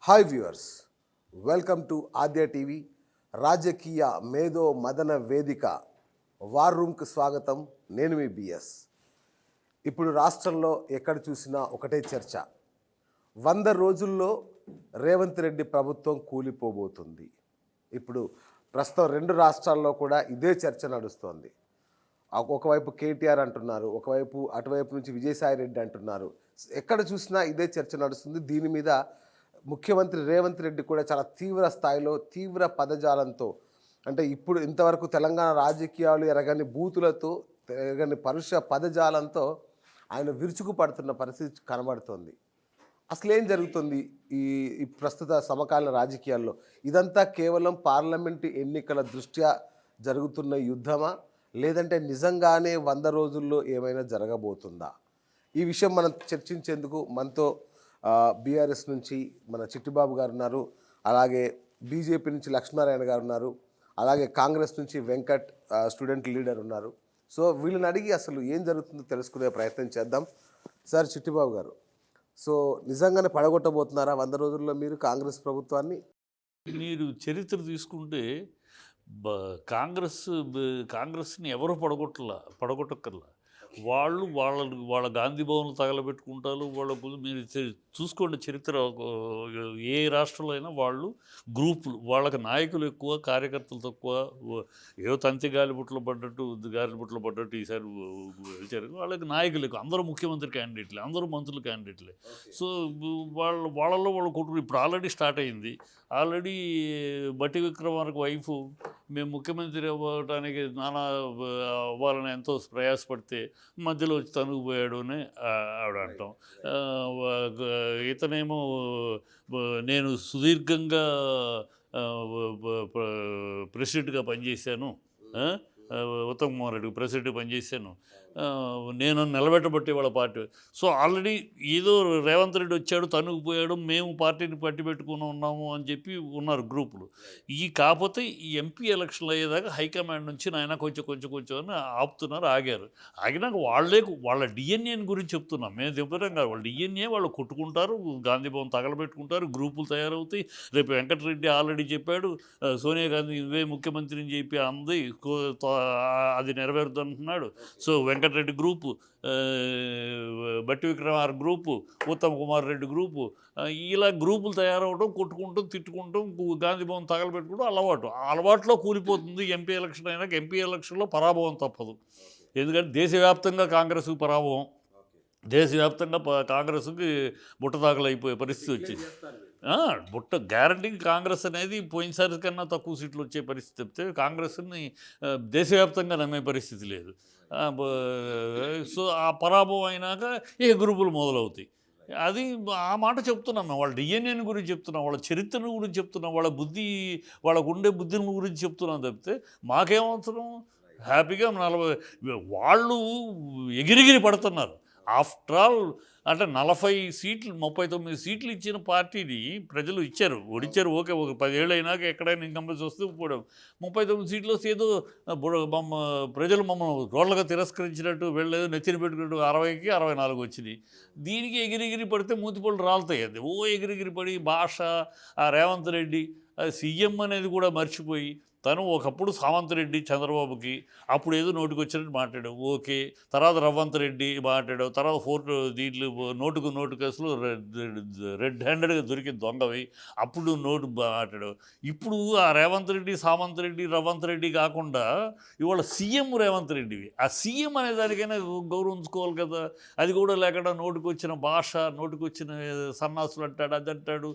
Hi viewers, welcome to Aadya TV. రాజకీయ మేధో మదన వేదిక వార్ రూమ్కి స్వాగతం. నేను మీ బిఎస్. ఇప్పుడు రాష్ట్రంలో ఎక్కడ చూసినా ఒకటే చర్చ. 100 రోజుల్లో రేవంత్ రెడ్డి ప్రభుత్వం కూలిపోబోతుంది. ఇప్పుడు ప్రస్తుతం 2 రాష్ట్రాల్లో కూడా ఇదే చర్చ నడుస్తోంది. ఒకవైపు కేటీఆర్ అంటున్నారు, ఒకవైపు అటువైపు నుంచి విజయసాయి రెడ్డి అంటున్నారు. ఎక్కడ చూసినా ఇదే చర్చ నడుస్తుంది. దీని మీద ముఖ్యమంత్రి రేవంత్ రెడ్డి కూడా చాలా తీవ్ర స్థాయిలో తీవ్ర పదజాలంతో, అంటే ఇప్పుడు ఇంతవరకు తెలంగాణ రాజకీయాలు ఎరగని బూతులతో, ఎరగని పరుష పదజాలంతో ఆయన విరుచుకు పడుతున్న పరిస్థితి కనబడుతోంది. అసలు ఏం జరుగుతుంది ఈ ప్రస్తుత సమకాలీన రాజకీయాల్లో? ఇదంతా కేవలం పార్లమెంటు ఎన్నికల దృష్ట్యా జరుగుతున్న యుద్ధమా, లేదంటే నిజంగానే 100 రోజుల్లో ఏమైనా జరగబోతుందా? ఈ విషయం మనం చర్చించేందుకు మనతో బీఆర్ఎస్ నుంచి మన చిట్టిబాబు గారు ఉన్నారు, అలాగే బీజేపీ నుంచి లక్ష్మీనారాయణ గారు ఉన్నారు, అలాగే కాంగ్రెస్ నుంచి వెంకట్ స్టూడెంట్ లీడర్ ఉన్నారు. సో వీళ్ళని అడిగి అసలు ఏం జరుగుతుందో తెలుసుకునే ప్రయత్నం చేద్దాం. సార్ చిట్టిబాబు గారు, సో నిజంగానే పడగొట్టబోతున్నారా 100 రోజుల్లో మీరు కాంగ్రెస్ ప్రభుత్వాన్ని? మీరు చరిత్ర తీసుకుంటే కాంగ్రెస్ని ఎవరు పడగొట్టక్కర్లా. వాళ్ళ గాంధీ భవన్లు తగలబెట్టుకుంటారు. మీరు చూసుకోండి చరిత్ర, ఏ రాష్ట్రంలో అయినా వాళ్ళు గ్రూపులు, వాళ్ళకి నాయకులు ఎక్కువ, కార్యకర్తలు తక్కువ. ఏదో తంతి గాలిబుట్లు పడ్డట్టు ఈసారి వచ్చారు. వాళ్ళకి నాయకులు ఎక్కువ. అందరూ ముఖ్యమంత్రి క్యాండిడేట్లే, అందరూ మంత్రులు క్యాండిడేట్లే. సో వాళ్ళలో వాళ్ళు కొట్టుకుని ఇప్పుడు ఆల్రెడీ స్టార్ట్ అయింది. ఆల్రెడీ బట్టి విక్రమార్క వైఫ్ మేము ముఖ్యమంత్రి అవ్వడానికి నానా అవ్వాలని ఎంతో ప్రయాసపడితే మధ్యలో వచ్చి తనుగుపోయాడు అని ఆవిడ అంటాం. ఇతనేమో నేను సుదీర్ఘంగా ప్రెసిడెంట్గా పనిచేశాను, ఉత్తమ్ కుమార్ రెడ్డి ప్రెసిడెంట్గా పనిచేశాను, నేను నిలబెట్టబట్టి వాళ్ళ పార్టీ. సో ఆల్రెడీ ఏదో రేవంత్ రెడ్డి వచ్చాడు, తనుగుపోయాడు, మేము పార్టీని పట్టి పెట్టుకుని ఉన్నాము అని చెప్పి ఉన్నారు గ్రూపులు. కాకపోతే ఈ ఎంపీ ఎలక్షన్లు అయ్యేదాకా హైకమాండ్ నుంచి నాయన కొంచెం అని ఆగారు. ఆగినాక వాళ్ళ డిఎన్ఏని గురించి చెప్తున్నాం. మేము చెప్పడం కాదు, వాళ్ళ డిఎన్ఏ వాళ్ళు కొట్టుకుంటారు, గాంధీ భవన్ తగలబెట్టుకుంటారు, గ్రూపులు తయారవుతాయి. రేపు వెంకటరెడ్డి ఆల్రెడీ చెప్పాడు, సోనియా గాంధీ ఇవే ముఖ్యమంత్రిని చెప్పి అంది, అది నెరవేరుద్దు అంటున్నాడు. సో వెంకటరెడ్డి గ్రూపు, బట్టి విక్రమార్క గ్రూపు, ఉత్తమ్ కుమార్ రెడ్డి గ్రూపు, ఇలా గ్రూపులు తయారవడం, కొట్టుకుంటాం, తిట్టుకుంటాం, గాంధీ భవన్ తగలబెట్టుకుంటాం అలవాట్లో కూలిపోతుంది. ఎంపీ ఎలక్షన్ అయినాక ఎంపీ ఎలక్షన్లో పరాభవం తప్పదు. ఎందుకంటే దేశవ్యాప్తంగా కాంగ్రెస్కు పరాభవం, దేశవ్యాప్తంగా కాంగ్రెస్కి బుట్టదాఖలైపోయే పరిస్థితి వచ్చింది. గ్యారంటీకి కాంగ్రెస్ అనేది పోయినసారి కన్నా తక్కువ సీట్లు వచ్చే పరిస్థితి చెప్తే కాంగ్రెస్ని దేశవ్యాప్తంగా నమ్మే పరిస్థితి లేదు. సో ఆ పరాభవం అయినాక ఏ గ్రూపులు మొదలవుతాయి. అది ఆ మాట చెప్తున్నాం. వాళ్ళ డిఎన్ఏని గురించి చెప్తున్నాం, వాళ్ళ చరిత్రను గురించి చెప్తున్నాం, వాళ్ళకు ఉండే బుద్ధిని గురించి చెప్తున్నాం తప్పితే మాకేమవసరం. హ్యాపీగా వాళ్ళు ఎగిరిగిరి పడుతున్నారు. ఆఫ్టర్ ఆల్ అంటే 40 సీట్లు 39 సీట్లు ఇచ్చిన పార్టీని ప్రజలు ఓడిచ్చారు. ఓకే, ఒక 10 ఏళ్ళు అయినాక ఎక్కడైనా ఇన్కంబెన్స్ వస్తే ఇప్పుడు 39 సీట్లు వస్తే ఏదో ప్రజలు మమ్మల్ని రోడ్లుగా తిరస్కరించినట్టు, వెళ్ళలేదు నెత్తిన పెట్టుకున్నట్టు 60కి 64 వచ్చినాయి. దీనికి ఎగిరిగిరి పడితే మూతిపళ్ళు రాలుతాయి. అది ఎగిరిగిరి పడి భాష, ఆ రేవంత్ రెడ్డి సీఎం అనేది కూడా మర్చిపోయి, తను ఒకప్పుడు సావంత్ రెడ్డి చంద్రబాబుకి అప్పుడు ఏదో నోటికి వచ్చినట్టు మాట్లాడాడు. ఓకే, తర్వాత రవ్వంత్ రెడ్డి మాట్లాడావు, తర్వాత 4 దీంట్లో నోటు కేసులు రెడ్ హ్యాండెడ్గా దొరికి దొంగవి, అప్పుడు నోటు మాట్లాడావు. ఇప్పుడు ఆ రేవంత్ రెడ్డి, సావంత్ రెడ్డి, రవ్వంత్ రెడ్డి కాకుండా ఇవాళ సీఎం రేవంత్ రెడ్డివి. ఆ సీఎం అనే దానికైనా గౌరవించుకోవాలి కదా. అది కూడా లేకుండా నోటికి వచ్చిన భాష, నోటికి వచ్చిన సన్నాసులు అంటాడు, అది అంటాడు.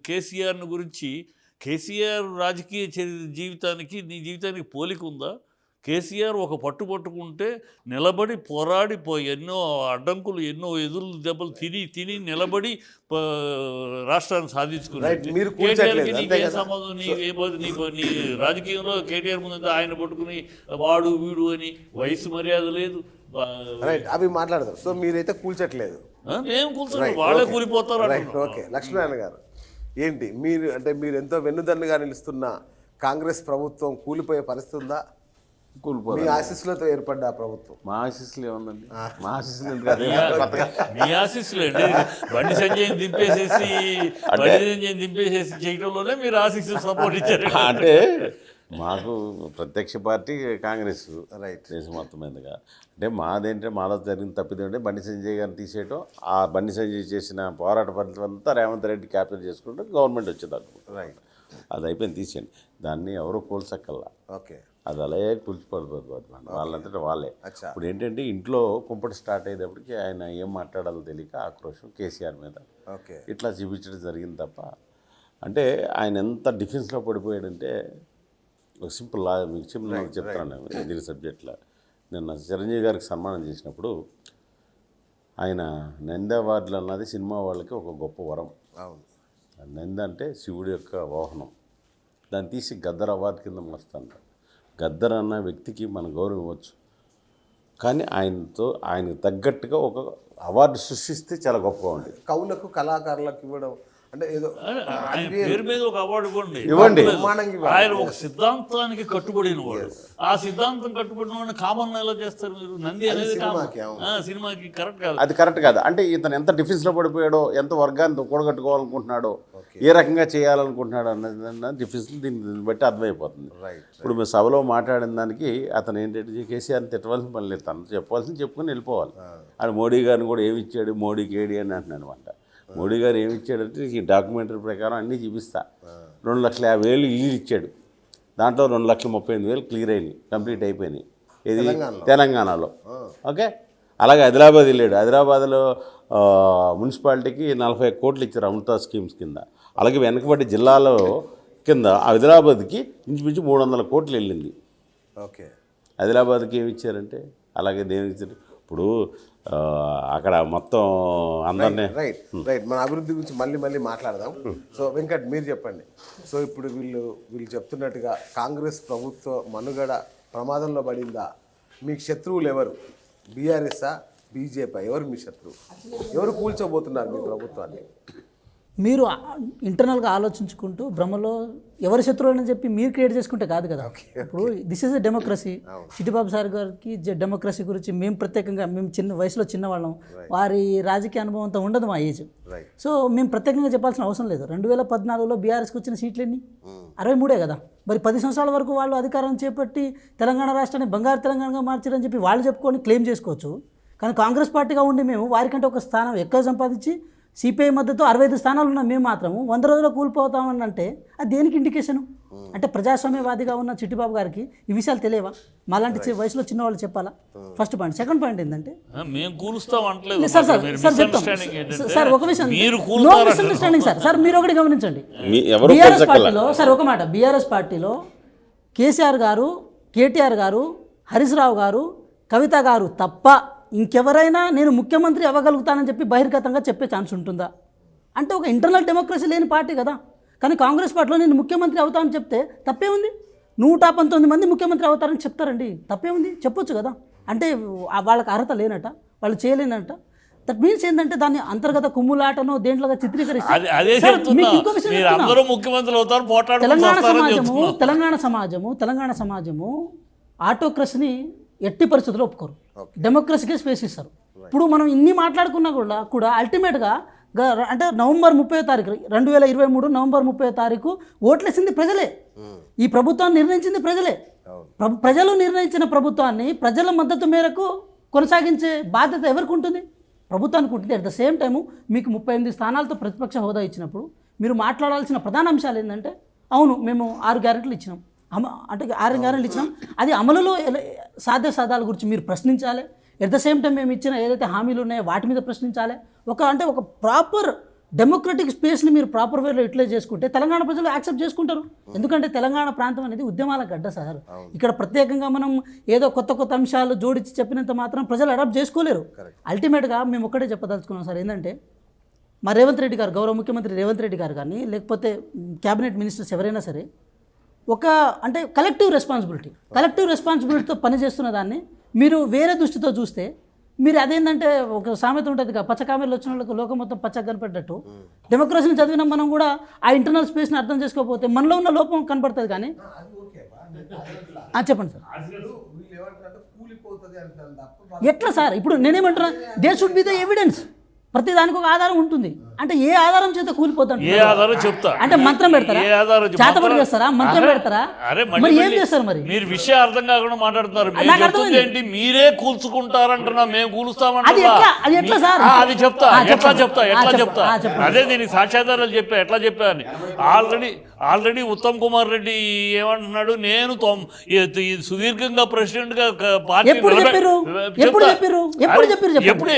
కేసీఆర్ని గురించి, కేసీఆర్ రాజకీయ జీవితానికి నీ జీవితానికి పోలిక ఉందా? కేసీఆర్ ఒక పట్టుకుంటే నిలబడి పోరాడి ఎన్నో అడ్డంకులు, ఎన్నో ఎదురు దెబ్బలు తిని నిలబడి రాష్ట్రాన్ని సాధించుకున్నాడు. నీకే సంబంధం? నీ రాజకీయంలో కేటీఆర్ ముందు ఆయన పట్టుకుని వాడు వీడు అని వయసు మర్యాద లేదు. అవి మాట్లాడతారు. సో మీరైతే కూల్చట్లేదు. ఏం కూల్చలేదు, వాళ్ళే కూలిపోతారు. ఓకే, లక్ష్మీనారాయణ గారు ఏంటి మీరు ఎంతో వెన్నుదన్నుగా నిలుస్తున్న కాంగ్రెస్ ప్రభుత్వం కూలిపోయే పరిస్థితి ఉందా? మీ కూలిపోదు. ఆశీస్సులతో ఏర్పడ్డ ఆ ప్రభుత్వం. మా ఆశీస్సులు ఏముందండి, మా ఆశీస్సులు ఎందుకు? అదే కొత్తగా మీ ఆశీస్సులు అండి. బండి సంజయ్ దింపేసేసి చేయడంలోనే మీరు ఆశీస్సులు సపోర్ట్ ఇచ్చారు. అంటే మాకు ప్రత్యక్ష పార్టీ కాంగ్రెస్ రైట్. దేశం మొత్తం మీదుగా. అంటే మాదేంటే మాలో జరిగిన తప్పిదం అంటే బండి సంజయ్ గారిని తీసేయటం, ఆ బండి సంజయ్ చేసిన పోరాట ఫలితం అంతా రేవంత్ రెడ్డి క్యాప్చర్ చేసుకుంటే గవర్నమెంట్ వచ్చేదాన్ని. రైట్. అది అయిపోయింది, తీసేయండి. దాన్ని ఎవరు కూల్చక్కల్లా, ఓకే. అది అలాగే కూల్చిపడిపోతుంది వాళ్ళంతటా వాళ్ళే. ఇప్పుడు ఏంటంటే ఇంట్లో కుంపటి స్టార్ట్ అయ్యేటప్పటికి ఆయన ఏం మాట్లాడాలో తెలియక ఆక్రోషం కేసీఆర్ మీద ఓకే. ఇట్లా చూపించడం జరిగింది తప్ప, అంటే ఆయన ఎంత డిఫెన్స్లో పడిపోయాడంటే ఒక సింపుల్ లా మీకు చెప్తాను దీని సబ్జెక్ట్లో. నిన్న చిరంజీవి గారికి సన్మానం చేసినప్పుడు ఆయన నంది అవార్డులు అన్నది సినిమా వాళ్ళకి ఒక గొప్ప వరం. అవును. నంది అంటే శివుడి యొక్క వాహనం, దాన్ని తీసి గద్దర్ అవార్డు కింద మలుస్తాను. గద్దర్ అన్న వ్యక్తికి మనం గౌరవం ఇవ్వచ్చు, కానీ ఆయనకు తగ్గట్టుగా ఒక అవార్డు సృష్టిస్తే చాలా గొప్పగా ఉండేది. కవులకు కళాకారులకు ఇవ్వడం అంటే ఏదో ఆయన పేరు మీద ఒక అవార్డు ఇవ్వండి. ఆయన ఒక సిద్ధాంతానికి కట్టుబడిన వాడు. ఆ సిద్ధాంతం కట్టుబడిన వాడిని కామన్ ఎలా చేస్తారు మీరు? నంది అనేది సినిమాకి కరెక్ట్ కాదు. అది కరెక్ట్ కాదు. అంటే ఇతను ఎంత డిఫెన్స్లో పడిపోయాడో, ఎంత వర్గాన్ని కూడగట్టుకోవాలనుకుంటున్నాడో, ఏ రకంగా చేయాలనుకుంటున్నాడో అన్నది డిఫెన్స్లో దీన్ని బట్టి అర్థమైపోతుంది. ఇప్పుడు మేము సభలో మాట్లాడిన దానికి అతను ఏంటంటే కేసీఆర్ని తిట్టవలసిన పని లేదు, తను చెప్పవలసింది చెప్పుకొని వెళ్ళిపోవాలి. ఆయన మోడీ గారిని కూడా ఏమి ఇచ్చాడు, మోడీకి ఏడి అని అంటున్నాడు అనమాట. మోడీ గారు ఏమి ఇచ్చాడంటే ఈ డాక్యుమెంటరీ ప్రకారం అన్నీ చూపిస్తా. 2,50,000 ఇల్లు ఇచ్చాడు, దాంట్లో 2,38,000 క్లియర్ అయినాయి, కంప్లీట్ అయిపోయినాయి. ఇది తెలంగాణలో. ఓకే. అలాగే హైదరాబాద్ వెళ్ళాడు, హైదరాబాద్లో మున్సిపాలిటీకి 40 కోట్లు ఇచ్చారు అమృత స్కీమ్స్ కింద. అలాగే వెనకబడి జిల్లాలో కింద హైదరాబాద్కి ఇంచుమించు 300 కోట్లు వెళ్ళింది. ఓకే. హైదరాబాద్కి ఏమి ఇచ్చారంటే అలాగే దేనికి ఇచ్చారు. ఇప్పుడు అక్కడ మొత్తం అందరినీ రైట్. మన అభివృద్ధి గురించి మళ్ళీ మాట్లాడదాం. సో వెంకట్ మీరు చెప్పండి. సో ఇప్పుడు వీళ్ళు చెప్తున్నట్టుగా కాంగ్రెస్ ప్రభుత్వ మనుగడ ప్రమాదంలో పడిందా? మీకు శత్రువులు ఎవరు? బీఆర్ఎస్ఆ, బీజేపీ? ఎవరు మీ శత్రువు? ఎవరు కూల్చోబోతున్నారు మీ ప్రభుత్వాన్ని? మీరు ఇంటర్నల్గా ఆలోచించుకుంటూ భ్రమలో ఎవరి శత్రువులని చెప్పి మీరు క్రియేట్ చేసుకుంటే కాదు కదా. ఇప్పుడు this is a democracy. Chittibabu sir గారికి డెమోక్రసీ గురించి మేము ప్రత్యేకంగా, మేము చిన్న వయసులో చిన్నవాళ్ళం, వారి రాజకీయ అనుభవం అంతా ఉండదు మా ఏజ్. సో మేము ప్రత్యేకంగా చెప్పాల్సిన అవసరం లేదు. 2014లో బీఆర్ఎస్కి వచ్చిన సీట్లు ఎన్ని? 63 కదా. మరి 10 సంవత్సరాల వరకు వాళ్ళు అధికారం చేపట్టి తెలంగాణ రాష్ట్రాన్ని బంగారు తెలంగాణగా మార్చారని చెప్పి వాళ్ళు చెప్పుకొని క్లెయిమ్ చేసుకోవచ్చు. కానీ కాంగ్రెస్ పార్టీగా ఉండి మేము వారికంటే ఒక స్థానం ఎక్కువ సంపాదించి సిపిఐ మద్దతు 65 స్థానాలు ఉన్నాం, మేము మాత్రము 100 రోజుల్లో కూలిపోతామని అంటే అది దేనికి ఇండికేషను? అంటే ప్రజాస్వామ్యవాదిగా ఉన్న చిట్టిబాబు గారికి ఈ విషయాలు తెలియవా? మాలాంటి వయసులో చిన్నవాళ్ళు చెప్పాలా? First point. సెకండ్ పాయింట్ ఏంటంటే మేము కూలుస్తాం అంటలేదు సార్, ఒక విషయం, నో మిస్అండర్స్టాండింగ్ సార్. మీరు ఒకటి గమనించండి, బీఆర్ఎస్ పార్టీలో సార్ ఒక మాట, బీఆర్ఎస్ పార్టీలో కేసీఆర్ గారు, కేటీఆర్ గారు, హరీష్ రావు గారు, కవిత గారు తప్ప ఇంకెవరైనా నేను ముఖ్యమంత్రి అవ్వగలుగుతానని చెప్పి బహిర్గతంగా చెప్పే ఛాన్స్ ఉంటుందా? అంటే ఒక ఇంటర్నల్ డెమోక్రసీ లేని పార్టీ కదా. కానీ కాంగ్రెస్ పార్టీలో నేను ముఖ్యమంత్రి అవుతానని చెప్తే తప్పే ఉంది. 119 మంది ముఖ్యమంత్రి అవుతారని చెప్తారండి, తప్పే ఉంది, చెప్పొచ్చు కదా. అంటే వాళ్ళకి అర్హత లేనట, వాళ్ళు చేయలేనట. దట్ మీన్స్ ఏంటంటే దాన్ని అంతర్గత కుమ్ములాటను దేంట్లోగా చిత్రీకరిస్తారు. తెలంగాణ సమాజము ఆటోక్రసీని ఎట్టి పరిస్థితుల్లో ఒప్పుకోరు, డెమోక్రసీకే స్పేస్ ఇస్తారు. ఇప్పుడు మనం ఇన్ని మాట్లాడుకున్నా కూడా అల్టిమేట్గా అంటే నవంబర్ 30వ తారీఖు 2023 నవంబర్ 30వ తారీఖు ఓట్లేసింది ప్రజలే, ఈ ప్రభుత్వాన్ని నిర్ణయించింది ప్రజలే. ప్రజలు నిర్ణయించిన ప్రభుత్వాన్ని ప్రజల మద్దతు మేరకు కొనసాగించే బాధ్యత ఎవరికి ఉంటుంది? ప్రభుత్వానికి ఉంటుంది. అట్ ద సేమ్ టైము మీకు 38 స్థానాలతో ప్రతిపక్ష హోదా ఇచ్చినప్పుడు మీరు మాట్లాడాల్సిన ప్రధాన అంశాలు ఏంటంటే, అవును మేము 6 గ్యారెంటీలు ఇచ్చినాం, అంటే 6 గ్యారెంటీలు ఇచ్చినాం, అది అమలులో సాధ్యాసాధాల గురించి మీరు ప్రశ్నించాలి. ఎట్ ద సేమ్ టైం మేము ఇచ్చిన ఏదైతే హామీలు ఉన్నాయో వాటి మీద ప్రశ్నించాలి. ఒక ప్రాపర్ డెమోక్రటిక్ స్పేస్ని మీరు ప్రాపర్ వేలో యూటిలైజ్ చేసుకుంటే తెలంగాణ ప్రజలు యాక్సెప్ట్ చేసుకుంటారు. ఎందుకంటే తెలంగాణ ప్రాంతం అనేది ఉద్యమాల గడ్డ సార్. ఇక్కడ ప్రత్యేకంగా మనం ఏదో కొత్త అంశాలు జోడించి చెప్పినంత మాత్రం ప్రజలు అడాప్ట్ చేసుకోలేరు. అల్టిమేట్గా మేము ఒక్కటే చెప్పదలుచుకున్నాం సార్, ఏంటంటే మా రేవంత్ రెడ్డి గారు, గౌరవ ముఖ్యమంత్రి రేవంత్ రెడ్డి గారు కానీ లేకపోతే క్యాబినెట్ మినిస్టర్స్ ఎవరైనా సరే అంటే కలెక్టివ్ రెస్పాన్సిబిలిటీతో పనిచేస్తున్న దాన్ని మీరు వేరే దృష్టితో చూస్తే, మీరు అదేంటంటే ఒక సామెత ఉంటుంది కదా, పచ్చకామెర్లు వచ్చిన వాళ్ళకి లోకం మొత్తం పచ్చగా కనపడ్డట్టు, డెమోక్రసీని చదివిన మనం కూడా ఆ ఇంటర్నల్ స్పేస్ని అర్థం చేసుకోకపోతే మనలో ఉన్న లోపం కనపడుతుంది. కానీ చెప్పండి సార్. ఎట్లా సార్? ఇప్పుడు నేనేమంటున్నా, they should be the evidence. ప్రతి దానికి ఒక ఆధారం ఉంటుంది. అంటే ఏ ఆధారం చేత కూలిపోతాడు? ఏ ఆధారం చెప్తా. అంటే మంత్రం పెడతారా? ఏ ఆధారం చేతబడి చేస్తారా? మంత్రం పెడతారా? అరే మరి ఏం చేస్తారు? మరి మీరు విషయం అర్థం కాకుండా మాట్లాడుతున్నారు. నాకు అర్థమైంది. ఏంటి మీరే కూల్చుకుంటారంటున్నా, మేము అది కూలుస్తామంటున్నా. ఎట్లా సార్? అది చెప్తా, ఎట్లా చెప్తా. చెప్పండి. అదే దీనికి సాక్ష్యాధారాలు చెప్పా, ఎట్లా చెప్పా అని. ఆల్రెడీ ఉత్తమ్ కుమార్ రెడ్డి ఏమంటున్నాడు, నేను సుదీర్ఘంగా ప్రెసిడెంట్ గా పార్టీ ఎప్పుడు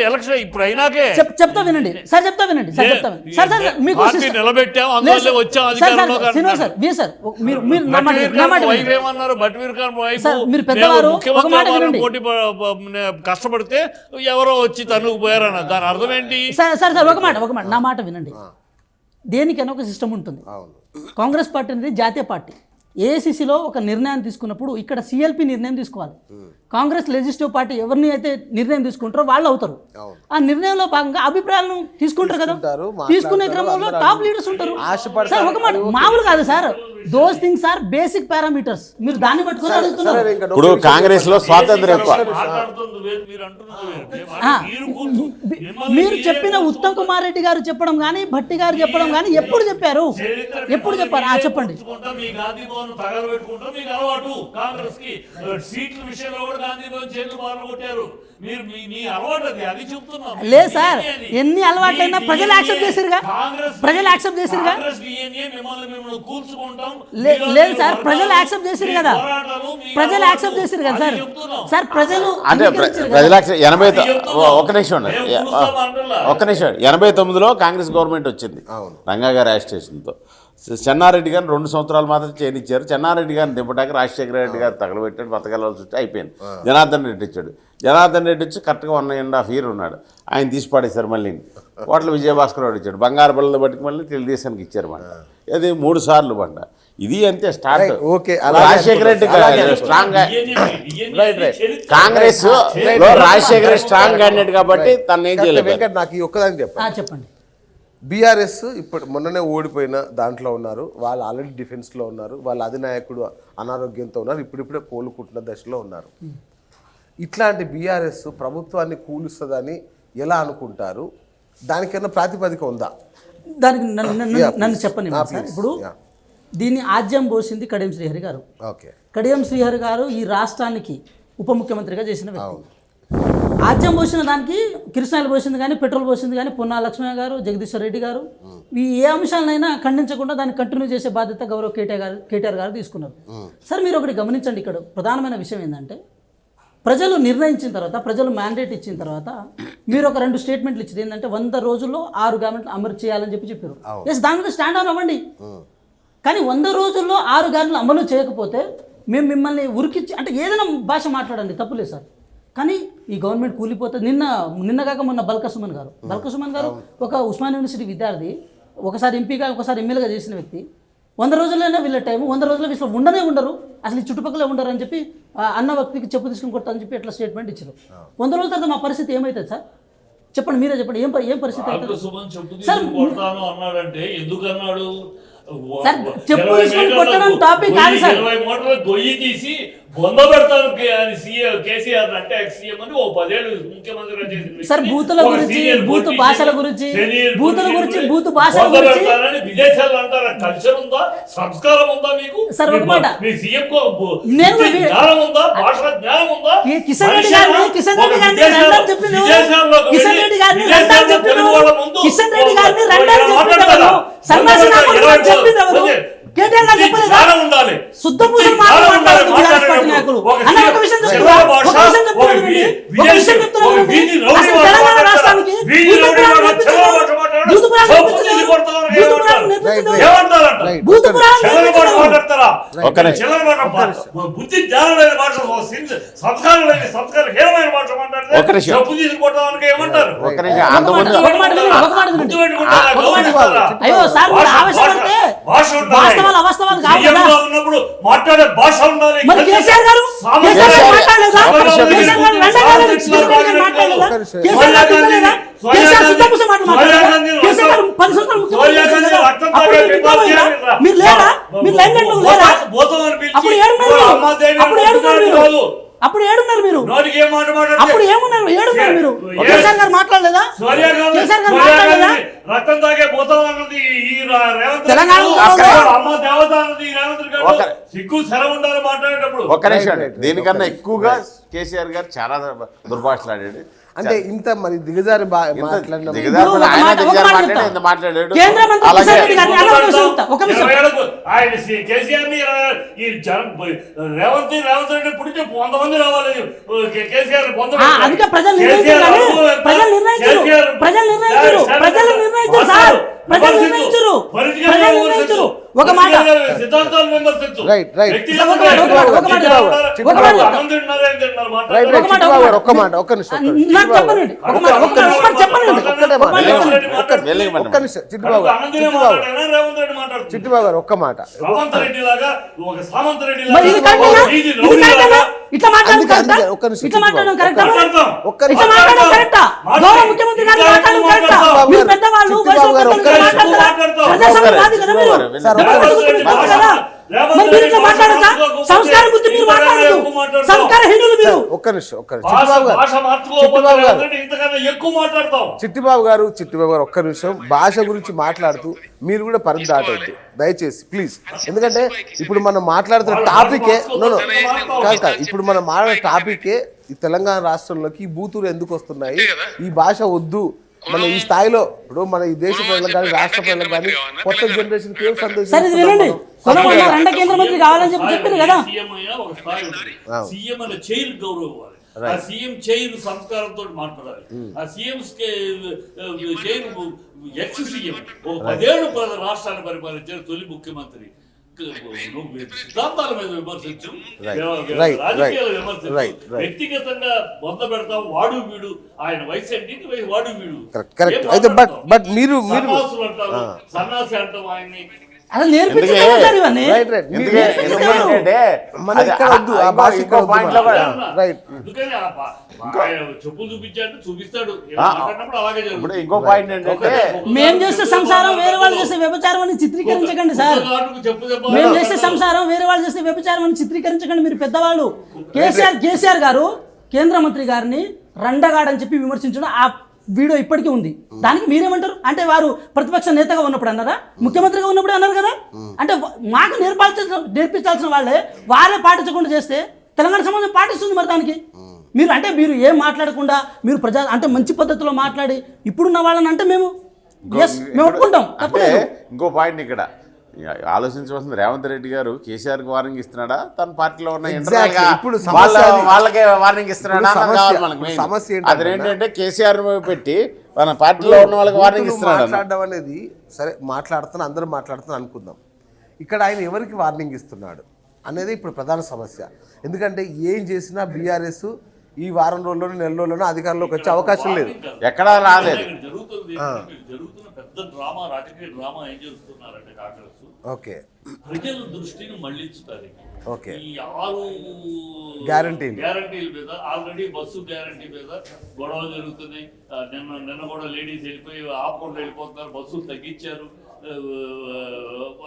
ఎలక్షన్ ఇప్పుడు అయినాకే చెప్తా వినండి సార్, చెప్తా వినండి సార్, చెప్తా సార్. సార్ మీకు పార్టీ నిలబెట్టాం, అందువల్ల వచ్చాం అధికారంలో. వైఫ్ ఏమన్నారు, బట్వీర్ ఖాన్ వైఫ్ ముఖ్యమంత్రి పోటీ కష్టపడితే ఎవరో వచ్చి తనుకు పోయారన్న, దాని అర్థం ఏంటి? సార్ ఒక మాట నా మాట వినండి. దేనికైనా ఒక సిస్టమ్ ఉంటుంది. కాంగ్రెస్ పార్టీ అనేది జాతీయ పార్టీ. ఏఐసిసిలో ఒక నిర్ణయం తీసుకున్నప్పుడు ఇక్కడ సిఎల్పి నిర్ణయం తీసుకోవాలి. కాంగ్రెస్ లెజిస్లేటివ్ పార్టీ ఎవరిని అయితే నిర్ణయం తీసుకుంటారో వాళ్ళు అవుతారు. ఆ నిర్ణయంలో భాగంగా అభిప్రాయాలను తీసుకుంటారు కదా. తీసుకునే క్రమంలో టాప్ లీడర్స్ ఉంటారు. సార్ ఒక మాట, మామూలు కాదు sir. Those things are basic parameters. మీరు దాన్ని పట్టుకొని అడుగుతున్నారు. ఇప్పుడు కాంగ్రెస్ లో స్వాతంత్రం ఎక్కువ. మీరు చెప్పిన ఉత్తమ్ కుమార్ రెడ్డి గారు చెప్పడం కానీ, భట్టి గారు చెప్పడం కానీ ఎప్పుడు చెప్పారు? చెప్పండి. లేదు సార్, ఎన్ని అలవాట్లైనా ప్రజలు యాక్సెప్ట్ చేసిరుగా. లేదు సార్, ప్రజలు యాక్సెప్ట్ చేసిరు కదా. సార్. సార్ ప్రజలు అంటే ప్రజల 89లో కాంగ్రెస్ గవర్నమెంట్ వచ్చింది రంగా గారి అరెస్టేషన్తో. చెన్నారెడ్డి గారిని 2 సంవత్సరాలు మాత్రం చేయనిచ్చారు. చెన్నారెడ్డి గారిని దింపడానికి రాజశేఖర రెడ్డి గారు తగలబెట్టాడు, బతకాల్సి వచ్చి అయిపోయింది. జనార్దన్ రెడ్డి వచ్చాడు. జనార్దన్ రెడ్డి వచ్చి కరెక్ట్గా 1.5 year ఉన్నాడు. ఆయన తీసి పడేశారు. మళ్ళీ కోట్ల విజయభాస్కర్ రావు ఇచ్చాడు. బంగారు బళ్ళని బట్టి మళ్ళీ తెలుగుదేశానికి ఇచ్చారు బండ. అది 3 సార్లు బండ. ఇది అంతే స్టార్ట్. రాజశేఖర రెడ్డి స్ట్రాంగ్ కాంగ్రెస్ లో రాజశేఖర స్ట్రాంగ్ క్యాండిడేట్ కాబట్టి తను ఏం చేయలేదు. నాకు ఈ ఒక్కదానికి చెప్పండి. బీఆర్ఎస్ ఇప్పుడు మొన్ననే ఓడిపోయిన దాంట్లో ఉన్నారు. వాళ్ళు ఆల్రెడీ డిఫెన్స్లో ఉన్నారు. వాళ్ళ అధినాయకుడు అనారోగ్యంతో ఉన్నారు. ఇప్పుడిప్పుడే కోలుకుంటున్న దశలో ఉన్నారు. ఇట్లాంటి బీఆర్ఎస్ ప్రభుత్వాన్ని కూలుస్తుందని ఎలా అనుకుంటారు? దానికన్నా ప్రాతిపదిక ఉందా? దానికి నన్ను చెప్పండి సార్. ఇప్పుడు దీన్ని ఆద్యం పోసింది కడియం శ్రీహరి గారు. కడియం శ్రీహరి గారు ఈ రాష్ట్రానికి ఉప ముఖ్యమంత్రిగా చేసిన వ్యక్తి. ఆద్యం పోసిన దానికి కిరసనాయిలు పోసింది కానీ, పెట్రోల్ పోసింది కానీ పొన్నా లక్ష్మయ్య గారు, జగదీశ్వర్ రెడ్డి గారు ఈ ఏ అంశాలనైనా ఖండించకుండా దాన్ని కంటిన్యూ చేసే బాధ్యత గౌరవ కేటీఆర్ గారు తీసుకున్నారు. సార్ మీరు ఒకటి గమనించండి. ఇక్కడ ప్రధానమైన విషయం ఏంటంటే, ప్రజలు నిర్ణయించిన తర్వాత, ప్రజలు మ్యాండేట్ ఇచ్చిన తర్వాత మీరు ఒక 2 స్టేట్మెంట్లు ఇచ్చింది ఏంటంటే 100 రోజుల్లో 6 గ్యారెంటీలు అమలు చేయాలని చెప్పారు. ఎస్, దాని మీద స్టాండ్ ఆన్ అవ్వండి. కానీ 100 రోజుల్లో 6 గ్యారెంటీలు అమలు చేయకపోతే మేము మిమ్మల్ని ఉరికిచ్చి, అంటే ఏదైనా భాష మాట్లాడండి, తప్పులేదు సార్. కానీ ఈ గవర్నమెంట్ కూలిపోతుంది. నిన్న కాక మొన్న బల్క సుమన్ గారు ఒక ఉస్మానియా యూనివర్సిటీ విద్యార్థి, ఒకసారి ఎంపీగా ఒకసారి ఎమ్మెల్యేగా చేసిన వ్యక్తి. 100 రోజులైనా వీళ్ళ టైము, 100 రోజుల్లో వీళ్ళు ఉండరు, అసలు ఈ చుట్టుపక్కలే ఉండరు అని చెప్పి అన్న వ్యక్తికి చెప్పు తీసుకుని కొట్టాలని చెప్పి ఎట్లా స్టేట్మెంట్ ఇచ్చారు. 100 రోజుల తర్వాత మా పరిస్థితి ఏమవుతుంది సార్? చెప్పండి, మీరే చెప్పండి. ఏం పరిస్థితి అవుతుంది సార్? చెప్పు తీసుకుని కొట్టడం టాపిక్ కాదు సార్. 20 మూటలు గొయ్యి తీసి బొంద పెడతారు కేసీఆర్ అంటే సీఎం అని 10 ఏళ్ళు ముఖ్యమంత్రిగా చేసి సార్ బూతుల గురించి, బూతు భాషల గురించి, బూతు భాషల గురించి విదేశాలు అంటారా? కల్చర్ ఉందా? సంస్కారం ఉందా మీకు? సార్ ఒక మాట, మీ సీఎం జ్ఞానం ఉందా? భాషల జ్ఞానం ఉందా? కిషన్ రెడ్డి గారిని బుద్ధి జ్ఞానం లేని భాష, సంస్కారం లేని సంస్కారహీనమైన భాష మాట్లాడితే చెప్పు తీసుకోవడానికి ఏమంటారు? ఉన్నప్పుడు మాట్లాడే భాష ఉండాలి. అప్పుడు ఏడున్నారు మీరు? నోటికి ఏం మాట మాట్లాడితే? అప్పుడు ఏమున్నారు? ఏడున్నారు మీరు? ఏ- కేసీఆర్ గారు మాట్లాడలేదా? సోనియా గాంధీ కేసీఆర్ గారు సోనియా మాట్లాడలేదా? గాంధీ రక్తం తాగే పోతాం అన్నది ఈ రేవంత్ తెలంగాణ రెడ్డి ఉద్యమంలో గారు, అమ్మ దేవత అన్నది ఈ రేవంత్ రెడ్డి గారు. ఒక- సిగ్గు శరం ఉండాలి మాట్లాడేటప్పుడు. ఒక్క నిమిషం దీనికన్నా ఎక్కువగా కేసీఆర్ గారు చాలా దుర్భాషలాడాడు. అంటే ఇంత మరి దిగజారి మాట్లాడిన దిగజారుడు ఇప్పుడు ఒక ఆయన మాట- ఒక దిగజారు మాట మాట్లాడాడు, చెప్తా. ఇంత మాట్లాడాడు. కేంద్ర మంత్రి అలాగే కిషన్ రెడ్డి గారిని అలా ఒక నిమిషం, ఒక నిమిషం. 20 ఏళ్ళకు ఆయన కేసీఆర్ ని ఈ రేవంత్ రెడ్డి పుడితే 100 మంది రావాలి. కేసీఆర్ అందుకే ప్రజలు నిర్ణయించారు. ప్రజలు నిర్ణయించారు సార్. ప్రజలు నిర్ణయించారు. ప్రజలు నిర్ణయించారు. ఒక మాట సిద్ధాంతాలు విమర్శించు. రైట్ రైట్ వ్యక్తిగత ఒక్క మాట ఒక్క నిమిషం నాకు చెప్పండి. ఒక మాట చెప్పండి. ఒక్క నిమిషం చిట్టుబాబు చిట్టుబాబు గారు ఒక్క మాట రేవంత్ రెడ్డి లాగా ఒక సామంత్ రెడ్డి మరి ఇది కరెక్టేనా? ఇది కరెక్టేనా? ఇట్లా మాట్లాడడం అందుకే కరెక్టా? ఒక్క నిమిషం ఇట్లా మాట్లాడడం కరెక్టా? ఒక్క ఇట్లా మాట్లాడడం కరెక్టా? గౌరవ ముఖ్యమంత్రి గారు మాట్లాడడం కరెక్టా? మీరు పెద్దవాళ్ళు, చిట్టుబాబు గారు ఒక్క నిమిషం. మాట్లాడతారా? ప్రజాస్వామ్యవాది కదా మీరు? సార్, డెమోక్రసీ గురించి తెలుసు కదా? మరి మీరు ఇట్లా మాట్లాడతా? సంస్కారం గురించి మీరు మాట్లాడదు. సంస్కారహీనులు మీరు. ఒక్క నిమిషం చిట్టుబాబు గారు భాష మార్చుకోకపోతే ఇంతకన్నా ఎక్కువ మాట్లాడతాం. చిట్టిబాబు గారు ఒక్క నిమిషం భాష గురించి మాట్లాడుతూ మీరు కూడా పరిధి దాటవద్దు దయచేసి ప్లీజ్. ఎందుకంటే ఇప్పుడు మనం మాట్లాడుతున్న టాపికే కాదు ఇప్పుడు మనం మాట్లాడే టాపికే ఈ తెలంగాణ రాష్ట్రంలోకి ఈ బూతులు ఎందుకు వస్తున్నాయి, ఈ భాష వద్దు, మన ఈ స్థాయిలో ఇప్పుడు మన ఈ దేశ ప్రజలకు కానీ రాష్ట్ర ప్రజలకు కానీ కొత్త జనరేషన్ ఏం సరే ఇది వినండి. కొనమన్న రెండ కేంద్ర మంత్రి కావాలని చెప్పింది కదా. సీఎం అయినా ఒక స్థాయి ఉంటుంది. సీఎం అనే చైర్ గౌరవం ఇవ్వాలి. ఆ సీఎం చైర్ సంస్కారంతో మాట్లాడాలి. ఆ సీఎం చైర్ ఎక్స్ సీఎం ఒక 10 ఏళ్ళు రాష్ట్రాన్ని పరిపాలించారు తొలి ముఖ్యమంత్రి. సిద్ధాంతాల మీద విమర్శించు, రాజకీయాలు విమర్శించు, వ్యక్తిగతంగా బొంద పెడతాం. వాడు వీడు ఆయన వయసు ఏంటి, వాడు వీడు కరెక్ట్ అయితే బట్ మీరు సన్నాసులు అంటారు, సన్నాసి అంటాం ఆయన్ని. అలా నేర్పించారు ఇవన్నీ. అందుకని ఆయన చెప్పులు చూపించాడు చూపిస్తాడు మాట్లాడినప్పుడు అలాగే ఇప్పుడు ఇంకో పాయింట్ ఏంటంటే మేము చేసే సంసారం వేరే వాళ్ళు చేసే వ్యభిచారం అని చిత్రీకరించకండి సార్. మేము చేసే సంసారం వేరే వాళ్ళు చేసే వ్యభిచారం అని చిత్రీకరించకండి మీరు పెద్దవాళ్ళు. కేసీఆర్ గారు కేంద్ర మంత్రి గారిని రండగాడని చెప్పి విమర్శించడం ఆ వీడియో ఇప్పటికీ ఉంది. దానికి మీరేమంటారు? అంటే వారు ప్రతిపక్ష నేతగా ఉన్నప్పుడు అన్నారా, ముఖ్యమంత్రిగా ఉన్నప్పుడు అన్నారు కదా. అంటే మాకు నేర్పించాల్సిన వాళ్ళే పాటించకుండా చేస్తే తెలంగాణ సమాజం పాటిస్తుంది. మరి దానికి మీరు ఏం మాట్లాడకుండా మీరు అంటే మంచి పద్ధతిలో మాట్లాడి ఇప్పుడున్న వాళ్ళని అంటే మేము ఒప్పుకుంటాం. ఇంకో పాయింట్ ఇక్కడ ఆలోచించవలసింది, రేవంత్ రెడ్డి గారు కేసీఆర్ కి వార్నింగ్ ఇస్తున్నాడా, తన పార్టీలో ఉన్న వాళ్ళకే వార్నింగ్ ఇస్తున్నాడా సమస్య అదేంటంటే కేసీఆర్ పెట్టి మన పార్టీలో ఉన్న వాళ్ళకి వార్నింగ్ ఇస్తున్నాడు. మాట్లాడడం అనేది సరే అందరూ మాట్లాడుతున్నా అనుకుందాం. ఇక్కడ ఆయన ఎవరికి వార్నింగ్ ఇస్తున్నాడు అనేది ఇప్పుడు ప్రధాన సమస్య. ఎందుకంటే ఏం చేసినా బీఆర్ఎస్ ఈ వారం రోజుల్లోనూ నెల రోజుల్లోనూ అధికారంలోకి వచ్చే అవకాశం లేదు, ఎక్కడా రాలేదు. జరుగుతున్న పెద్ద డ్రామా, రాజకీయ డ్రామా ఏం చేస్తున్నారంటే కాంగ్రెస్ ప్రజల దృష్టిని మళ్లించుతారు. ఈ 6 గ్యారంటీల మీద ఆల్రెడీ బస్సు గ్యారంటీ మీద గొడవ జరుగుతున్నాయి. నిన్న కూడా లేడీస్ వెళ్ళిపోయి ఆపకుండా వెళ్ళిపోతున్నారు, బస్సులు తగ్గించారు,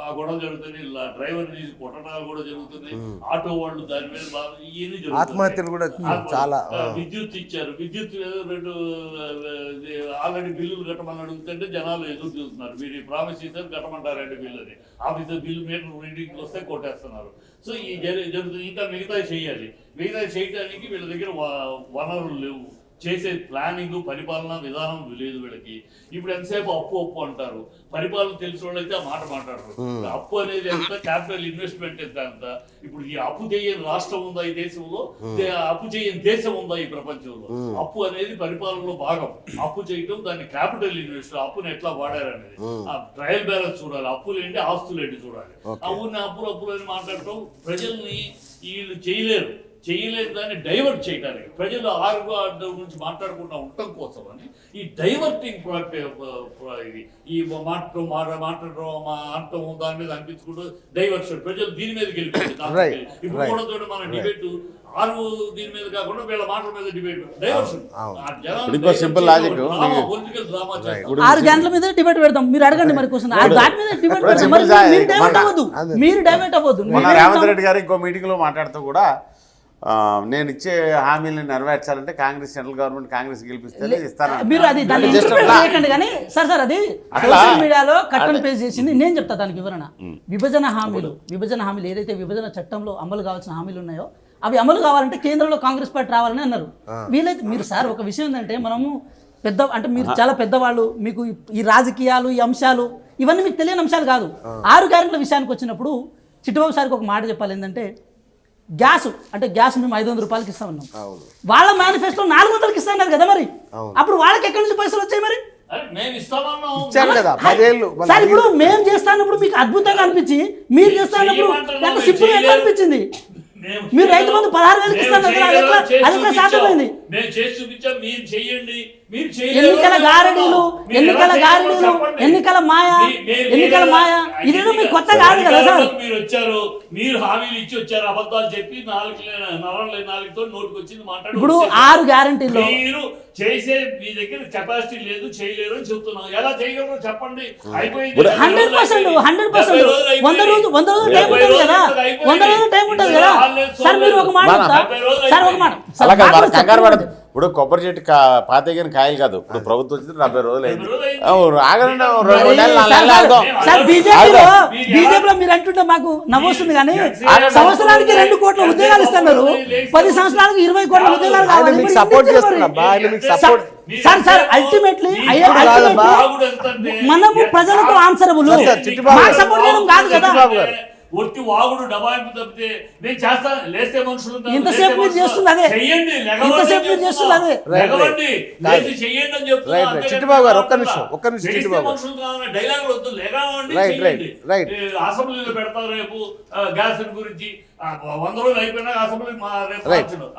ఆ గొడవ జరుగుతున్నాయి, డ్రైవర్ తీసి కొట్టడాలు కూడా జరుగుతున్నాయి, ఆటో వాళ్ళు దాని మీద ఇవన్నీ ఆత్మహత్యలు కూడా చాలా. విద్యుత్ ఇచ్చారు, విద్యుత్ 2 ఆల్రెడీ బిల్లులు కట్టమని అడుగుతుంటే జనాలు ఎదురు చూస్తున్నారు. మీరు ప్రామిస్ చేశారు కట్టమంటారండి బిల్లు అని. ఆఫీసర్ బిల్లు మీటర్ రీడింగ్ వస్తే కొట్టేస్తున్నారు. సో ఈ జరుగుతుంది. ఇంకా మిగతా చేయాలి. మిగతా చేయడానికి వీళ్ళ దగ్గర వనరులు లేవు, చేసే ప్లానింగ్ పరిపాలన విధానం లేదు వీళ్ళకి. ఇప్పుడు ఎంతసేపు అప్పు అంటారు. పరిపాలన తెలిసిన వాళ్ళు అయితే ఆ మాట మాట్లాడరు. అప్పు అనేది ఎంత, క్యాపిటల్ ఇన్వెస్ట్మెంట్ ఎంత. ఇప్పుడు ఈ అప్పు చేయని రాష్ట్రం ఉందా ఈ దేశంలో, అప్పు చేయని దేశం ఉందా ఈ ప్రపంచంలో? అప్పు అనేది పరిపాలనలో భాగం. అప్పు చేయటం, దాన్ని క్యాపిటల్ ఇన్వెస్ట్, అప్పుని ఎట్లా వాడారనేది ఆ ట్రయల్ బ్యాలెన్స్ చూడాలి. అప్పులు ఏంటి ఆస్తులు ఏంటి చూడాలి. అవును అప్పులు అని మాట్లాడటం ప్రజల్ని వీళ్ళు చేయలేరు దాన్ని డైవర్ట్ చేయడానికి, ప్రజలు ఆరోగ్య గురించి మాట్లాడకుండా ఉండటం కోసం అని ఈ డైవర్టింగ్ ఇది ఈ మాట్లాడటం దాని మీద అనిపించుకుంటూ డైవర్షన్ ప్రజలు దీని మీద గెలిపించారు. ఇప్పుడు కూడా చూడండి మన డిబేట్ దీని మీద కాకుండా వీళ్ళ మాటల మీద debate diversion. Simple logic, political drama 6 గంటల మీద డిబేట్ పెడతాం. మీరు అడగండి మరి క్వశ్చన్. దాని మీద డిబేట్ మీరు డైవర్ట్ అవ్వద్దు. రేవంత్ రెడ్డి గారు ఇంకో మీటింగ్ లో మాట్లాడుతూ కూడా నేను ఇచ్చే హామీలను నెరవేర్చాలంటే కాంగ్రెస్ సెంట్రల్ గవర్నమెంట్ కాంగ్రెస్ గెలిపిస్తే ఇస్తాను. మీరు అది దాన్ని చేయకండి కానీ సార్ అది సోషల్ మీడియాలో కట్ అండ్ పేస్ట్ చేసింది. నేను చెప్తా దానికి వివరణ. విభజన హామీలు ఏదైతే విభజన చట్టంలో అమలు కావాల్సిన హామీలు ఉన్నాయో అవి అమలు కావాలంటే కేంద్రంలో కాంగ్రెస్ పార్టీ రావాలని అన్నారు. వీలైతే మీరు సార్ ఒక విషయం ఏంటంటే మనము అంటే మీరు చాలా పెద్దవాళ్ళు, మీకు ఈ రాజకీయాలు ఈ అంశాలు ఇవన్నీ మీకు తెలియని అంశాలు కాదు. 6 గ్యారెంటీల విషయానికి వచ్చినప్పుడు చిట్టుబాబు సార్కి ఒక మాట చెప్పాలి ఏంటంటే గ్యాస్ మేము 500 రూపాయలకి ఇస్తామన్నాం. వాళ్ళ మేనిఫెస్టో 400కి ఇస్తున్నారు కదా, మరి అప్పుడు వాళ్ళకి ఎక్కడి నుంచి పైసలు వచ్చాయి? మరి సార్ ఇప్పుడు మేము చేస్తానప్పుడు మీకు అద్భుతంగా అనిపించి మీరు చేస్తానప్పుడు ఎంత సింపుల్ ఎట్లా అనిపించింది? మీరు రైతు బంధు 16,000 ఇస్తాను అది కూడా సాధ్యమైంది. ఎన్నికల గారడీలు ఎన్నికల మాయ ఇదేదో మీకు కొత్త కాదు కదా సార్. మీరు వచ్చారు, మీరు హామీలు ఇచ్చి వచ్చారు, అబద్ధాలు చెప్పి 4 నోటికి వచ్చింది మాట్లాడు. ఇప్పుడు 6 గ్యారెంటీలు మీరు చేసే మీ దగ్గర కెపాసిటీ లేదు, చేయలేరు అని చెప్తున్నాం. ఎలా చేయగలరో చెప్పండి. అయిపోయింది 100%. 100 రోజులు టైం ఉంటుంది కదా, 100 రోజులు టైం ఉంటుంది కదా సార్. మీరు ఒక మాట సార్, ఒక మాట కంగారు పడదు. ఇప్పుడు కొబ్బరి చెట్టు పాతేగిన కాయలు కాదు. ఇప్పుడు ప్రభుత్వం వచ్చింది 70 రోజులు అయింది. బీజేపీలో మీరు అంటుంటే మాకు నవ్వొస్తుంది కానీ సంవత్సరానికి 2 కోట్ల ఉద్యోగాలు ఇస్తున్నారు, 10 సంవత్సరాలకు 20 కోట్ల ఉద్యోగాలు కావాలి. సార్ అల్టిమేట్లీ మనము ప్రజలకు ఆన్సరబుల్, మాకు సపోర్ట్ చేయడం కాదు కదా. ఒట్టి వాగుడు డబాయింపు తప్పితే నేను చేస్తాను. లేస్తే మనుషులు ఇంతసేపు మీరు చేస్తుంది అదే, చెయ్యండి, ఇంతసేపు మీరు చేస్తుంది అదే, లెగవండి, లేచి చెయ్యండి అని చెప్తున్నా. చిట్టుబాబు గారు ఒక్క నిమిషం మనుషులు కావాలన్నా డైలాగులు వద్దు, లెగవండి, చెయ్యండి. అసెంబ్లీలో పెడతారు రేపు గ్యాస్ గురించి. 100 రోజులు అయిపోయినా అసెంబ్లీ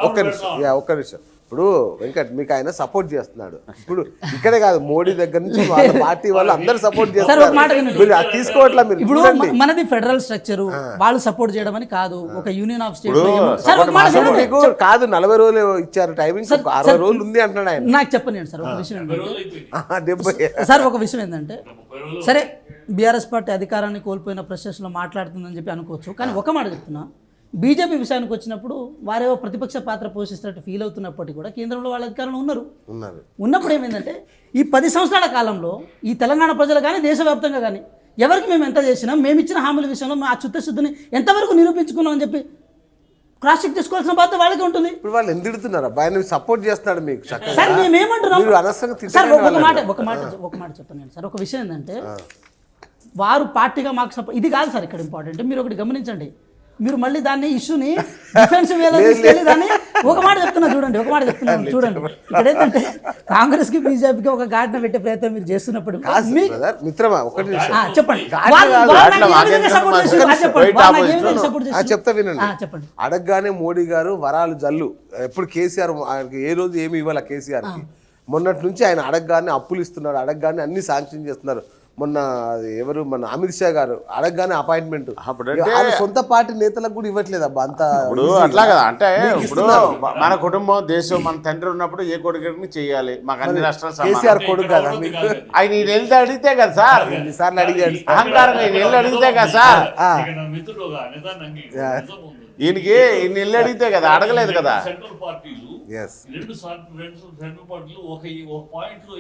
ఒక్క నిమిషం. ఇప్పుడు వెంకట్ మీకు ఆయన సపోర్ట్ చేస్తున్నాడు. ఇప్పుడు ఇక్కడే కాదు, మోడీ దగ్గర నుంచి వాళ్ళ పార్టీ వాళ్ళు అందరూ సపోర్ట్ చేస్తున్నారు. తీసుకోవట్లా మీరు? ఇప్పుడు మనది ఫెడరల్ స్ట్రక్చర్, వాళ్ళు సపోర్ట్ చేయడం అని కాదు. ఒక యూనియన్ ఆఫ్ స్టేట్స్ కాదు, 40 రోజులు ఇచ్చారు టైమింగ్, 60 రోజులు ఉంది అంటున్నాడు ఆయన. నాకు చెప్పండి సార్ ఒక విషయం ఏంటంటే సార్, ఒక విషయం ఏంటంటే సరే బీఆర్ఎస్ పార్టీ అధికారాన్ని కోల్పోయిన ప్రొసెస్లో మాట్లాడుతుందని చెప్పి అనుకోవచ్చు, కానీ ఒక మాట చెప్తున్నా, బీజేపీ విషయానికి వచ్చినప్పుడు వారేవో ప్రతిపక్ష పాత్ర పోషిస్తున్నట్టు ఫీల్ అవుతున్నప్పటికీ కూడా కేంద్రంలో వాళ్ళ అధికారంలో ఉన్నప్పుడు ఏమైందంటే ఈ 10 సంవత్సరాల కాలంలో ఈ తెలంగాణ ప్రజలు కానీ దేశవ్యాప్తంగా కానీ ఎవరికి మేము ఎంత చేసినా, మేము ఇచ్చిన హామీల విషయంలో మా చిత్తశుద్ధిని ఎంతవరకు నిరూపించుకున్నాం అని చెప్పి క్రాస్ చెక్ చేసుకోవాల్సిన బాధ్యత వాళ్ళకి ఉంటుంది. ఇప్పుడు వాళ్ళు ఎందుకు తిడుతున్నారు? ఆయన సపోర్ట్ చేస్తున్నాడు మీకు. సార్ మేమేమంటున్నాం సార్, ఒక మాట చెప్పండి సార్. ఒక విషయం ఏంటంటే వారు పార్టీగా మాకు సపోర్ట్, ఇది కాదు సార్ ఇక్కడ ఇంపార్టెంట్. మీరు ఒకటి గమనించండి, మీరు మళ్ళీ దాన్ని ఇష్యూని డిఫెన్సివ్ వేలో తీసుకెళ్ళి దాన్ని ఒక మాట చెప్తున్నా చూడండి. ఇక్కడ ఏంటంటే కాంగ్రెస్కి బీజేపీకి ఒక ఘాటన పెట్టే ప్రయత్నం మీరు చేస్తున్నప్పుడు చెప్తా వినండి. అడగగానే మోడీ గారు వరాలు జల్లు. ఎప్పుడు కేసీఆర్ ఏ రోజు ఏమి ఇవ్వాల కేసీఆర్కి? మొన్నటి నుంచి ఆయన అడగగానే అప్పులు ఇస్తున్నాడు, అడగగానే అన్ని శాంక్షన్ చేస్తున్నారు. మొన్న ఎవరు మన అమిత్ షా గారు అడగగానే అపాయింట్మెంట్, సొంత పార్టీ నేతలకు కూడా ఇవ్వట్లేదు అబ్బా అంత. ఇప్పుడు అట్లా కదా, అంటే ఇప్పుడు మన కుటుంబం దేశం మన తండ్రి ఉన్నప్పుడు ఏ కొడుకుని చెయ్యాలి. మాకు అన్ని రాష్ట్రాలు కేసీఆర్ కొడుకు కదా మీకు. ఆయన వెళ్తే అడిగితే కదా సార్, ఎన్నిసార్లు అడిగాడు అహంకారంగా ఈయన వెళ్ళి అడిగితే కదా సార్. ఈయనకి ఈయన వెళ్ళి అడిగితే కదా, అడగలేదు కదా. సెంట్రల్ పార్టీలు రెండు సెంట్రల్ పార్టీలు ఒక పాయింట్ లో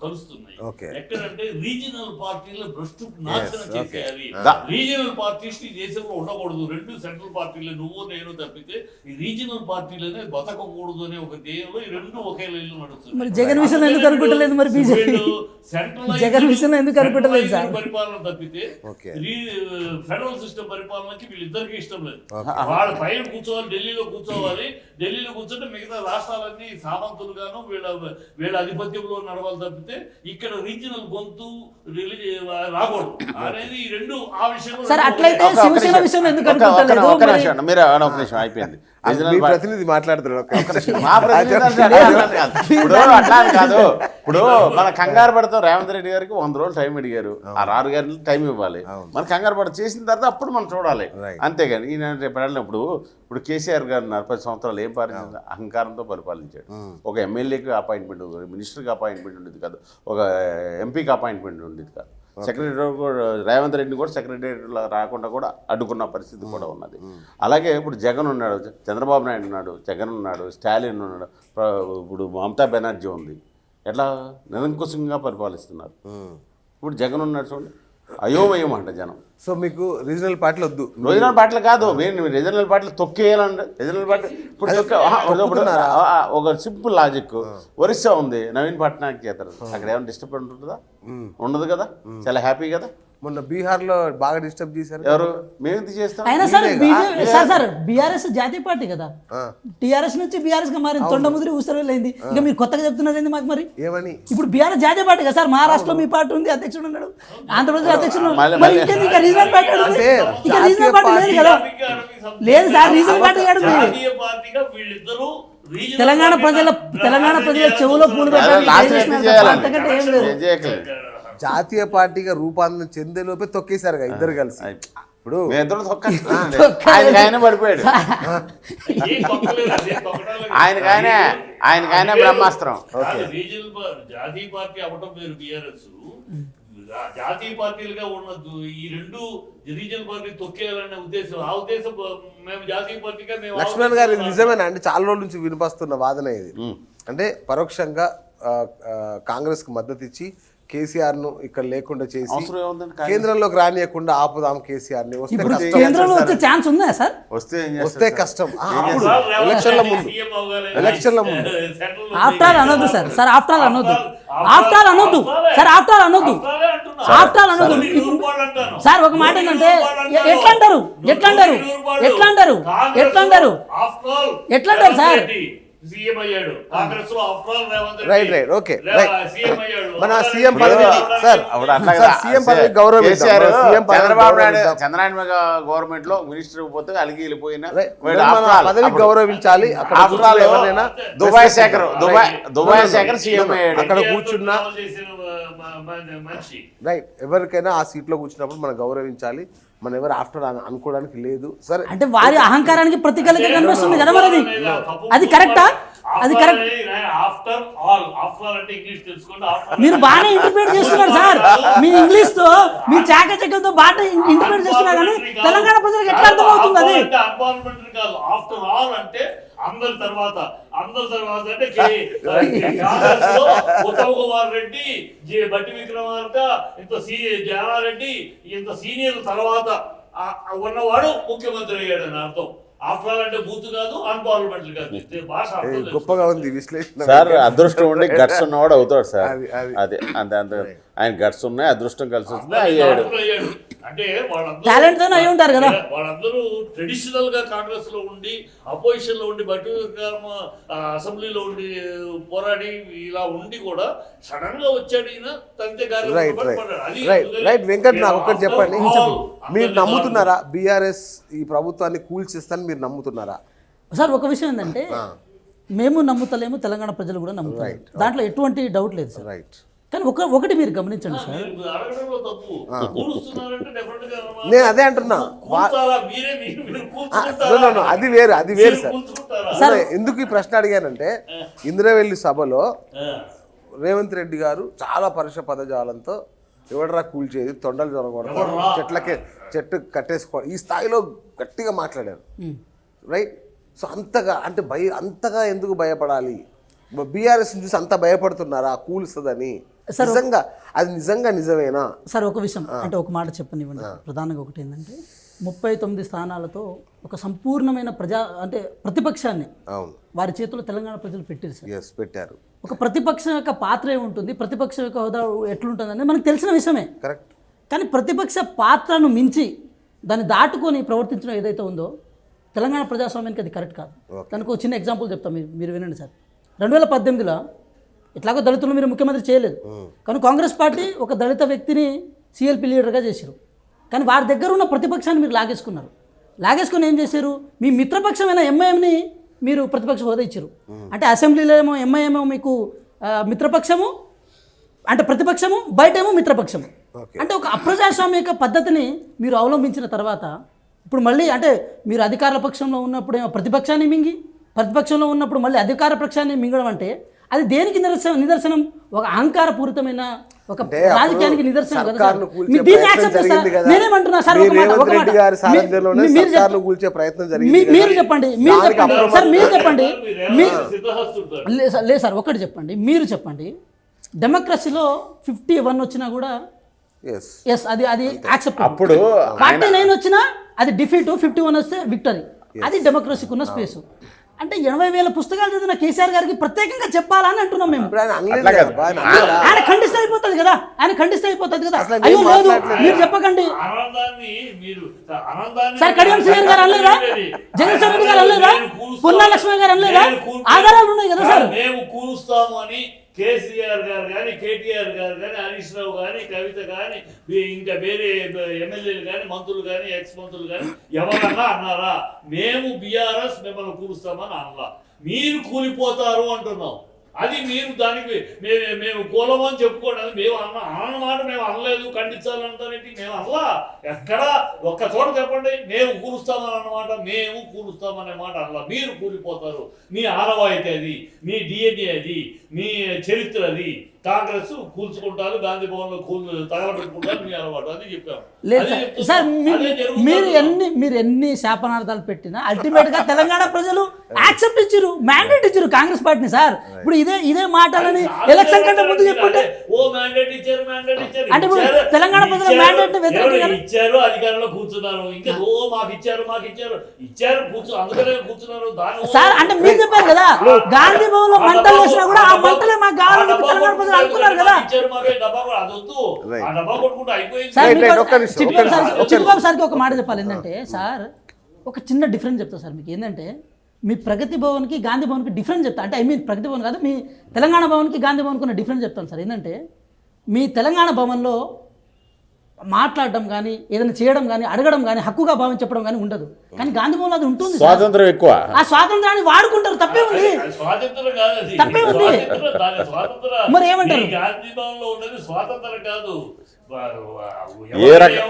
కలుస్తున్నాయి. ఎక్కడంటే రీజనల్ పార్టీల భ్రష్టు నాశనం చేసేయాలి. రీజనల్ పార్టీస్ ఈ దేశంలో ఉండకూడదు. రెండు సెంట్రల్ పార్టీలు నువ్వు నేను తప్పితే ఈ రీజనల్ పార్టీలనే బతకకూడదు అనే ఒక ధ్యేయంలో ఈ రెండు ఒకే లైన్లో నడుస్తుంది. మరి జగన్ విషయంలో ఎందుకు అనుకుంటలేదు? మరి బీజేపీ జగన్ విషయంలో ఎందుకు అనుకుంటలేదు సార్? పరిపాలన తప్పితే ఫెడరల్ సిస్టమ్ పరిపాలనకి వీళ్ళిద్దరికి ఇష్టం లేదు. వాళ్ళ పైన కూర్చోవాలి, ఢిల్లీలో కూర్చోవాలి. ఢిల్లీలో కూర్చుంటే మిగతా రాష్ట్రాలన్నీ సామంతులుగాను వీళ్ళ ఆధిపత్యంలో నడవాలి తప్పితే ఇక్కడ రీజనల్ గొంతు రాకూడదు అనేది ఈ రెండు. ఆ విషయంలో సార్ అట్లయితే శివసేన విషయంలో ఎందుకు అనుకుంటలేదు? అయిపోయింది. ప్రతినిధి మాట్లాడుతున్నాడు. ఇప్పుడు అట్లా కాదు. ఇప్పుడు మన కంగారు పడతాం. రేవంత్ రెడ్డి గారికి 100 రోజులు టైం అడిగారు. ఆ 6 గంటలు టైం ఇవ్వాలి. మన కంగారు పడ చేసిన తర్వాత అప్పుడు మనం చూడాలి. అంతేగాని ఈయన రేపు ఇప్పుడు కేసీఆర్ గారు 10 సంవత్సరాలు ఏం పాలించారు? అహంకారంతో పరిపాలించాడు. ఒక ఎమ్మెల్యేకి అపాయింట్మెంట్, మినిస్టర్కి అపాయింట్మెంట్ ఉండేది కాదు, ఒక ఎంపీకి అపాయింట్మెంట్ ఉండేది కాదు. సెక్రటరీ కూడా రేవంత్ రెడ్డిని కూడా సెక్రటరీలో రాకుండా కూడా అడ్డుకున్న పరిస్థితి కూడా ఉన్నది. అలాగే ఇప్పుడు జగన్ ఉన్నాడు, చంద్రబాబు నాయుడు ఉన్నాడు, జగన్ ఉన్నాడు, స్టాలిన్ ఉన్నాడు, ఇప్పుడు మమతా బెనర్జీ ఉంది. ఎట్లా నిరంకుశంగా పరిపాలిస్తున్నారు. ఇప్పుడు జగన్ ఉన్నాడు చూడండి, అయోమయం అంట జనం. సో మీకు రీజనల్ పార్టీలు వద్దు. రీజనల్ పార్టీలు కాదు, మేము రీజనల్ పార్టీలు తొక్కేయాలంటే రీజనల్ పార్టీ ఇప్పుడు ఒక సింపుల్ లాజిక్. ఒరిస్సా ఉంది, నవీన్ పట్నాయక్ చేస్తారు, అక్కడ ఏమైనా డిస్టర్బ్ ఉంటుందా? ఉండదు కదా, చాలా హ్యాపీ కదా. మొన్న బీహార్లో బాగా డిస్టర్బ్ చేశారు. ఎవరు? మేము ఎందుకు చేస్తాం? అయినా సార్ బీఆర్ఎస్ జాతీయ పార్టీ కదా, టీఆర్ఎస్ నుంచి బీఆర్ఎస్ గా మారింది, తొండముదిరి ఊసరవేలైంది. ఇంకా మీరు కొత్తగా చెప్తున్నారు ఏంది మాకు? మరి ఏమని? ఇప్పుడు బీఆర్ఎస్ జాతీయ పార్టీ కదా సార్, మహారాష్ట్రలో మీ పార్టీ ఉంది, అధ్యక్షుడు ఉన్నాడు, ఆంధ్రప్రదేశ్ అధ్యక్షుడు ఇంకా రీజనల్ పార్టీ ఇంకా రీజనల్ పార్టీ లేదు కదా. లేదు సార్, రీజనల్ పార్టీ కాదు. తెలంగాణ ప్రజల చెవులో పూలు పెట్టాలి. జాతీయ పార్టీగా రూపాంతరం చెందేలోపే తొక్కేశారు ఇద్దరు కలిసి. ఇప్పుడు ఆయన పడిపోయాడు, ఆయనకాయనే బ్రహ్మాస్త్రం. జాతీయ పార్టీ అవటం పేరు బీఆర్ఎస్, జాతీయ పార్టీలుగా ఉన్నది ఈ రెండు రీజనల్ పార్టీ తొక్కేయాలనే ఉద్దేశం. ఆ ఉద్దేశం మేము జాతీయ పార్టీగా మేము. లక్ష్మణ్ గారు, ఇది నిజమేనా? అంటే చాలా రోజుల నుంచి వినిపిస్తున్న వాదన ఇది. అంటే పరోక్షంగా కాంగ్రెస్ కు మద్దతు ఇచ్చి కేసీఆర్ ను ఇక్కడ లేకుండా చేసి కేంద్రంలోకి రానియకుండా ఆపుదాం కేసీఆర్ ని. కేంద్రంలో వచ్చే ఛాన్స్ ఉందా సార్? వస్తే కష్టం. ఎలక్షన్ల ముందు ఆఫ్టర్ ఆల్ అనొద్దు సార్. సార్ ఆఫ్టర్ ఆల్ అనొద్దు సార్. ఆఫ్టర్ ఆల్ అనొద్దు సార్. ఒక మాట ఏంటంటే ఎట్లంటారు సార్? సీఎం అయ్యాడు కాంగ్రెస్ లో, రైట్ ఓకే. మన సీఎం పదవి సార్, సీఎం పదవి గౌరవించారు. చంద్రబాబు గవర్నమెంట్ లో మినిస్టర్ పోతే అలిగి వెళ్ళిపోయిన పదవి గౌరవించాలి. దుబాయ్ శేఖర్ సీఎం అయ్యాడు. అక్కడ కూర్చున్నా రైట్, ఎవరికైనా ఆ సీట్ లో కూర్చున్నప్పుడు మనం గౌరవించాలి. మనం ఎవరు ఆఫ్టర్ అనుకోవడానికి లేదు. సరే, అంటే వారి అహంకారానికి ప్రతికలుగా కనిపిస్తుంది కదా మరి. అది కరెక్టా? అది కరెక్ట్. మీరు బాగానే ఇంటర్ప్రిట్ చేస్తున్నారు సార్. మీ ఇంగ్లీష్ తో, మీ చాకచక్యంతో బాగా ఇంటర్ప్రిట్ చేస్తున్నారు, కానీ తెలంగాణ ప్రజలకు ఎట్లా అర్థం అవుతుంది అది? ఆఫ్టర్ ఆల్ అంటే అందరి తర్వాత అంటే ఉత్తమ్ కుమార్ రెడ్డి, బట్టి విక్రమార్క, జనారెడ్డి, ఇంత సీనియర్ తర్వాత ఉన్నవాడు ముఖ్యమంత్రి అయ్యాడని అర్థం. ఆఫ్టర్ ఆల్ అంటే బూత్ కాదు, అన్పార్లమెంటరీ కాదు. భాష గొప్పగా ఉంది విశ్లేషణ సార్. అదృష్టం ఉండి గట్స్ ఉన్నవాడు అవుతాడు సార్. అదే అంతే. ఆయన గట్స్ ఉన్నాయి, అదృష్టం కలిసి వస్తుంది, అయ్యాడు. అంటే టాలెంట్ తో అయి ఉంటారు కదా. వాళ్ళందరూ ట్రెడిషనల్ గా కాంగ్రెస్ లో ఉండి, అపోజిషన్ లో ఉండి, బట్టి అసెంబ్లీలో ఉండి పోరాడి ఇలా ఉండి కూడా సడన్ గా వచ్చాడు ఈయన తంతే గారు. రైట్ వెంకట్, నాకు ఒక్కటి చెప్పండి. మీరు నమ్ముతున్నారా బీఆర్ఎస్ ఈ ప్రభుత్వాన్ని కూల్చేస్తానని మీరు నమ్ముతున్నారా? సార్ ఒక విషయం ఏంటంటే, మేము నమ్ముతలేము, తెలంగాణ ప్రజలు కూడా నమ్ముతారు, దాంట్లో ఎటువంటి డౌట్ లేదు సార్. రైట్. కానీ ఒకటి మీరు గమనించండి సార్, నేను అదే అంటున్నా, అది వేరు సార్. ఎందుకు ఈ ప్రశ్న అడిగానంటే, ఇంద్రవెల్లి సభలో రేవంత్ రెడ్డి గారు చాలా పరుష పదజాలంతో ఎవడరా కూల్చేది, తొండలు జరగకూడదు, చెట్టు కట్టేసుకోవాలి, ఈ స్థాయిలో గట్టిగా మాట్లాడారు. రైట్. సో అంతగా ఎందుకు భయపడాలి? బీఆర్ఎస్ చూసి అంత భయపడుతున్నారా కూల్స్తుందని? నిజంగా నిజమేనా సార్? ఒక విషయం అంటే ఒక మాట చెప్పనివ్వండి. ప్రధానంగా ఒకటి ఏంటంటే, 39 స్థానాలతో ఒక సంపూర్ణమైన ప్రతిపక్షాన్ని వారి చేతిలో తెలంగాణ ప్రజలు పెట్టారు సార్. పెట్టారు. ఒక ప్రతిపక్షం యొక్క పాత్ర ఏముంటుంది, ప్రతిపక్షం యొక్క హోదా ఎట్లుంటుంది అనేది మనకు తెలిసిన విషయమే. కరెక్ట్. కానీ ప్రతిపక్ష పాత్రను మించి దాన్ని దాటుకొని ప్రవర్తించడం ఏదైతే ఉందో తెలంగాణ ప్రజాస్వామ్యానికి అది కరెక్ట్ కాదు. దానికి ఒక చిన్న ఎగ్జాంపుల్ చెప్తాం, మీరు వినండి సార్. 2018లో ఎట్లాగో దళితులు మీరు ముఖ్యమంత్రి చేయలేదు, కానీ కాంగ్రెస్ పార్టీ ఒక దళిత వ్యక్తిని సిఎల్పి లీడర్గా చేశారు. కానీ వారి దగ్గర ఉన్న ప్రతిపక్షాన్ని మీరు లాగేసుకుని ఏం చేశారు? మీ మిత్రపక్షమైన ఎంఐఎంని మీరు ప్రతిపక్ష హోదా ఇచ్చారు. అంటే అసెంబ్లీలో ఏమో ఎంఐఎం మీకు మిత్రపక్షము, అంటే ప్రతిపక్షము, బయట ఏమో మిత్రపక్షము. అంటే ఒక అప్రజాస్వామిక పద్ధతిని మీరు అవలంబించిన తర్వాత ఇప్పుడు మళ్ళీ అంటే మీరు అధికార పక్షంలో ఉన్నప్పుడు ఏమో ప్రతిపక్షాన్ని మింగి, ప్రతిపక్షంలో ఉన్నప్పుడు మళ్ళీ అధికార పక్షాన్ని మింగడం అంటే అది దేనికి నిదర్శనం? ఒక అహంకారపూరితమైన ఒక అంటే అప్పుడు రాజకీయానికి నిదర్శనం కదా సార్. సర్కారును కూల్చే మీరు దీన్ని ప్రయత్నం యాక్సెప్ట్ జరిగింది చేస్తారా? కదా. నేనేమంటున్నా సార్, మీ ఒక మాట, రేవంత్ ఒక మాట. రెడ్డి గారి సారథ్యంలోనే మీరు సర్కారును కూల్చే ప్రయత్నం జరిగింది మీరు కదా. చెప్పండి, మీరు దానికి చెప్పండి అప్రమత్తం- సార్, మీరు చెప్పండి. సిద్ధహస్తుడు లేదు సార్, ఒకటి చెప్పండి, మీరు చెప్పండి. డెమోక్రసీలో 51 వచ్చినా కూడా Yes. ఎస్ అది అది యాక్సెప్ట్. అప్పుడు 49 వచ్చినా అది డిఫీట్, 51 వస్తే విక్టరీ. అది డెమోక్రసీకి ఉన్న స్పేస్. అంటే 80,000 పుస్తకాలు చదివిన కేసీఆర్ గారికి ప్రత్యేకంగా చెప్పాలని అంటున్నాం మేము. ఇప్పుడు ఆయన అనలేదు అట్లా కదా, కాదు. ఆయన అనలేదా? ఆయన ఖండిస్తే అయిపోతుంది కదా, ఆయన ఖండిస్తే అయిపోతుంది కదా. అసలు అయ్యో ఏం లేదు మాట్లాడలేదు. మీరు చెప్పకండి ఆనందాన్ని మీరు ఆనందాన్ని సార్. కడియం శ్రీహరి గారు అనలేదా? జగన్మోహన్ రెడ్డి గారు అనలేదా? పొన్నా లక్ష్మణ్ గారు అనలేదా? ఆధారాలు ఉన్నాయి కదా సార్. మేము కూలుస్తాము అని కేసీఆర్ గారు కానీ, కేటీఆర్ గారు కానీ, హరీష్ రావు కానీ, కవిత కానీ, ఇంకా వేరే ఎమ్మెల్యేలు కానీ, మంత్రులు కానీ, ఎక్స్ మంత్రులు కానీ ఎవరన్నా అన్నారా? మేము బీఆర్ఎస్ మిమ్మల్ని కూలుస్తామని అనలా. మీరు కూలిపోతారు అంటున్నాం. అది మీరు దానికి మేము కూలమని చెప్పుకోండి. మేము అన్నమాట మేము అనలేదు, ఖండించాలంటారేంటి? మేము అనలా. ఎక్కడ ఒక్క చోట చెప్పండి మేము కూలుస్తామని అన్నమాట. మేము కూలుస్తామనే మాట అనలా. మీరు కూలిపోతారు. మీ ఆనవాయితీ అది, మీ డిఎన్ఏ అది, మీ చరిత్ర అది. కాంగ్రెస్ కూల్చుకుంటారు, గాంధీ భవన్లో తగలబెట్టుకుంటారు, మీ అలవాటు. అది చెప్పాము. లేదు సార్, మీరు ఎన్ని శాపనార్థాలు పెట్టినా అల్టిమేట్ గా తెలంగాణ ప్రజలు యాక్సెప్ట్ ఇచ్చారు, మ్యాండేట్ ఇచ్చారు కాంగ్రెస్ పార్టీని సార్. ఇప్పుడు ఇదే మాటలని ఎలక్షన్ కంటే ముందు చెప్పుంటే అంటే ఇప్పుడు తెలంగాణ ప్రజల మ్యాండేట్ వ్యతిరేకంగా ఇచ్చారు, అధికారంలో కూర్చున్నారు. ఇంకా మాకు ఇచ్చారు అందుకనే కూర్చున్నారు. సార్ అంటే మీరు చెప్పారు కదా, గాంధీ భవన్ లో మంటలు వేసినా కూడా ఆ మంటలే మాకు కావాలని తెలంగాణ ప్రజలు అనుకున్నారు కదా. చిట్టుబాబు సార్కి ఒక మాట చెప్పాలి. ఏంటంటే సార్, ఒక చిన్న డిఫరెన్స్ చెప్తా సార్ మీకు. ఏంటంటే మీ ప్రగతి భవన్కి గాంధీ భవన్కి డిఫరెన్స్ చెప్తా. అంటే ఐ మీన్ ప్రగతి భవన్ కాదు, మీ తెలంగాణ భవన్కి గాంధీ భవన్కి ఉన్న డిఫరెన్స్ చెప్తాను సార్. ఏంటంటే మీ తెలంగాణ భవన్లో మాట్లాడడం కానీ, ఏదైనా చేయడం కానీ, అడగడం కానీ, హక్కుగా భావం చెప్పడం కానీ ఉండదు. కానీ గాంధీ భవన్లో అది ఉంటుంది. స్వాతంత్రం ఎక్కువ. ఆ స్వాతంత్రాన్ని వాడుకుంటారు, తప్పే ఉంది. తప్పే ఉంది. మరి ఏమంటారు? గాంధీ భవన్ లో ఉన్నది స్వాతంత్రం కాదు,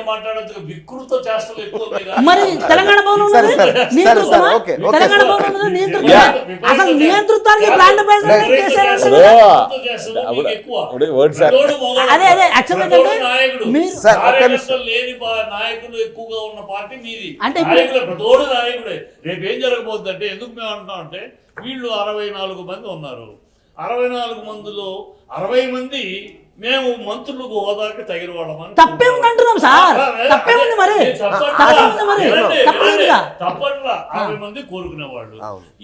మాట్లాడచ్చు వికృత చేష్టలు ఎక్కువ. మరి తెలంగాణ భవన్ ఉన్నది నియంతృత్వమా? తెలంగాణ భవన్ ఉన్నది నియంతృత్వమా? అసలు నియంతృత్వానికి బ్రాండ్ అంబాసిడర్ కేసీఆర్ అదే యాక్చువల్ లేని నాయకులు ఎక్కువగా ఉన్న పార్టీ మీది. అంటే తోడు నాయకుడే. రేపు ఏం జరగబోద్ది అంటే, ఎందుకు మేము అంటున్నాం అంటే, వీళ్ళు 64 మంది ఉన్నారు. 64 మందిలో 60 మంది మేము మంత్రులకు హోదాకి తగిన వాళ్ళమని తప్పే ఉంది అంటున్నాం సార్. తప్పే ఉంది మరి, తప్పట్లా 60 మంది కోరుకునే వాళ్ళు.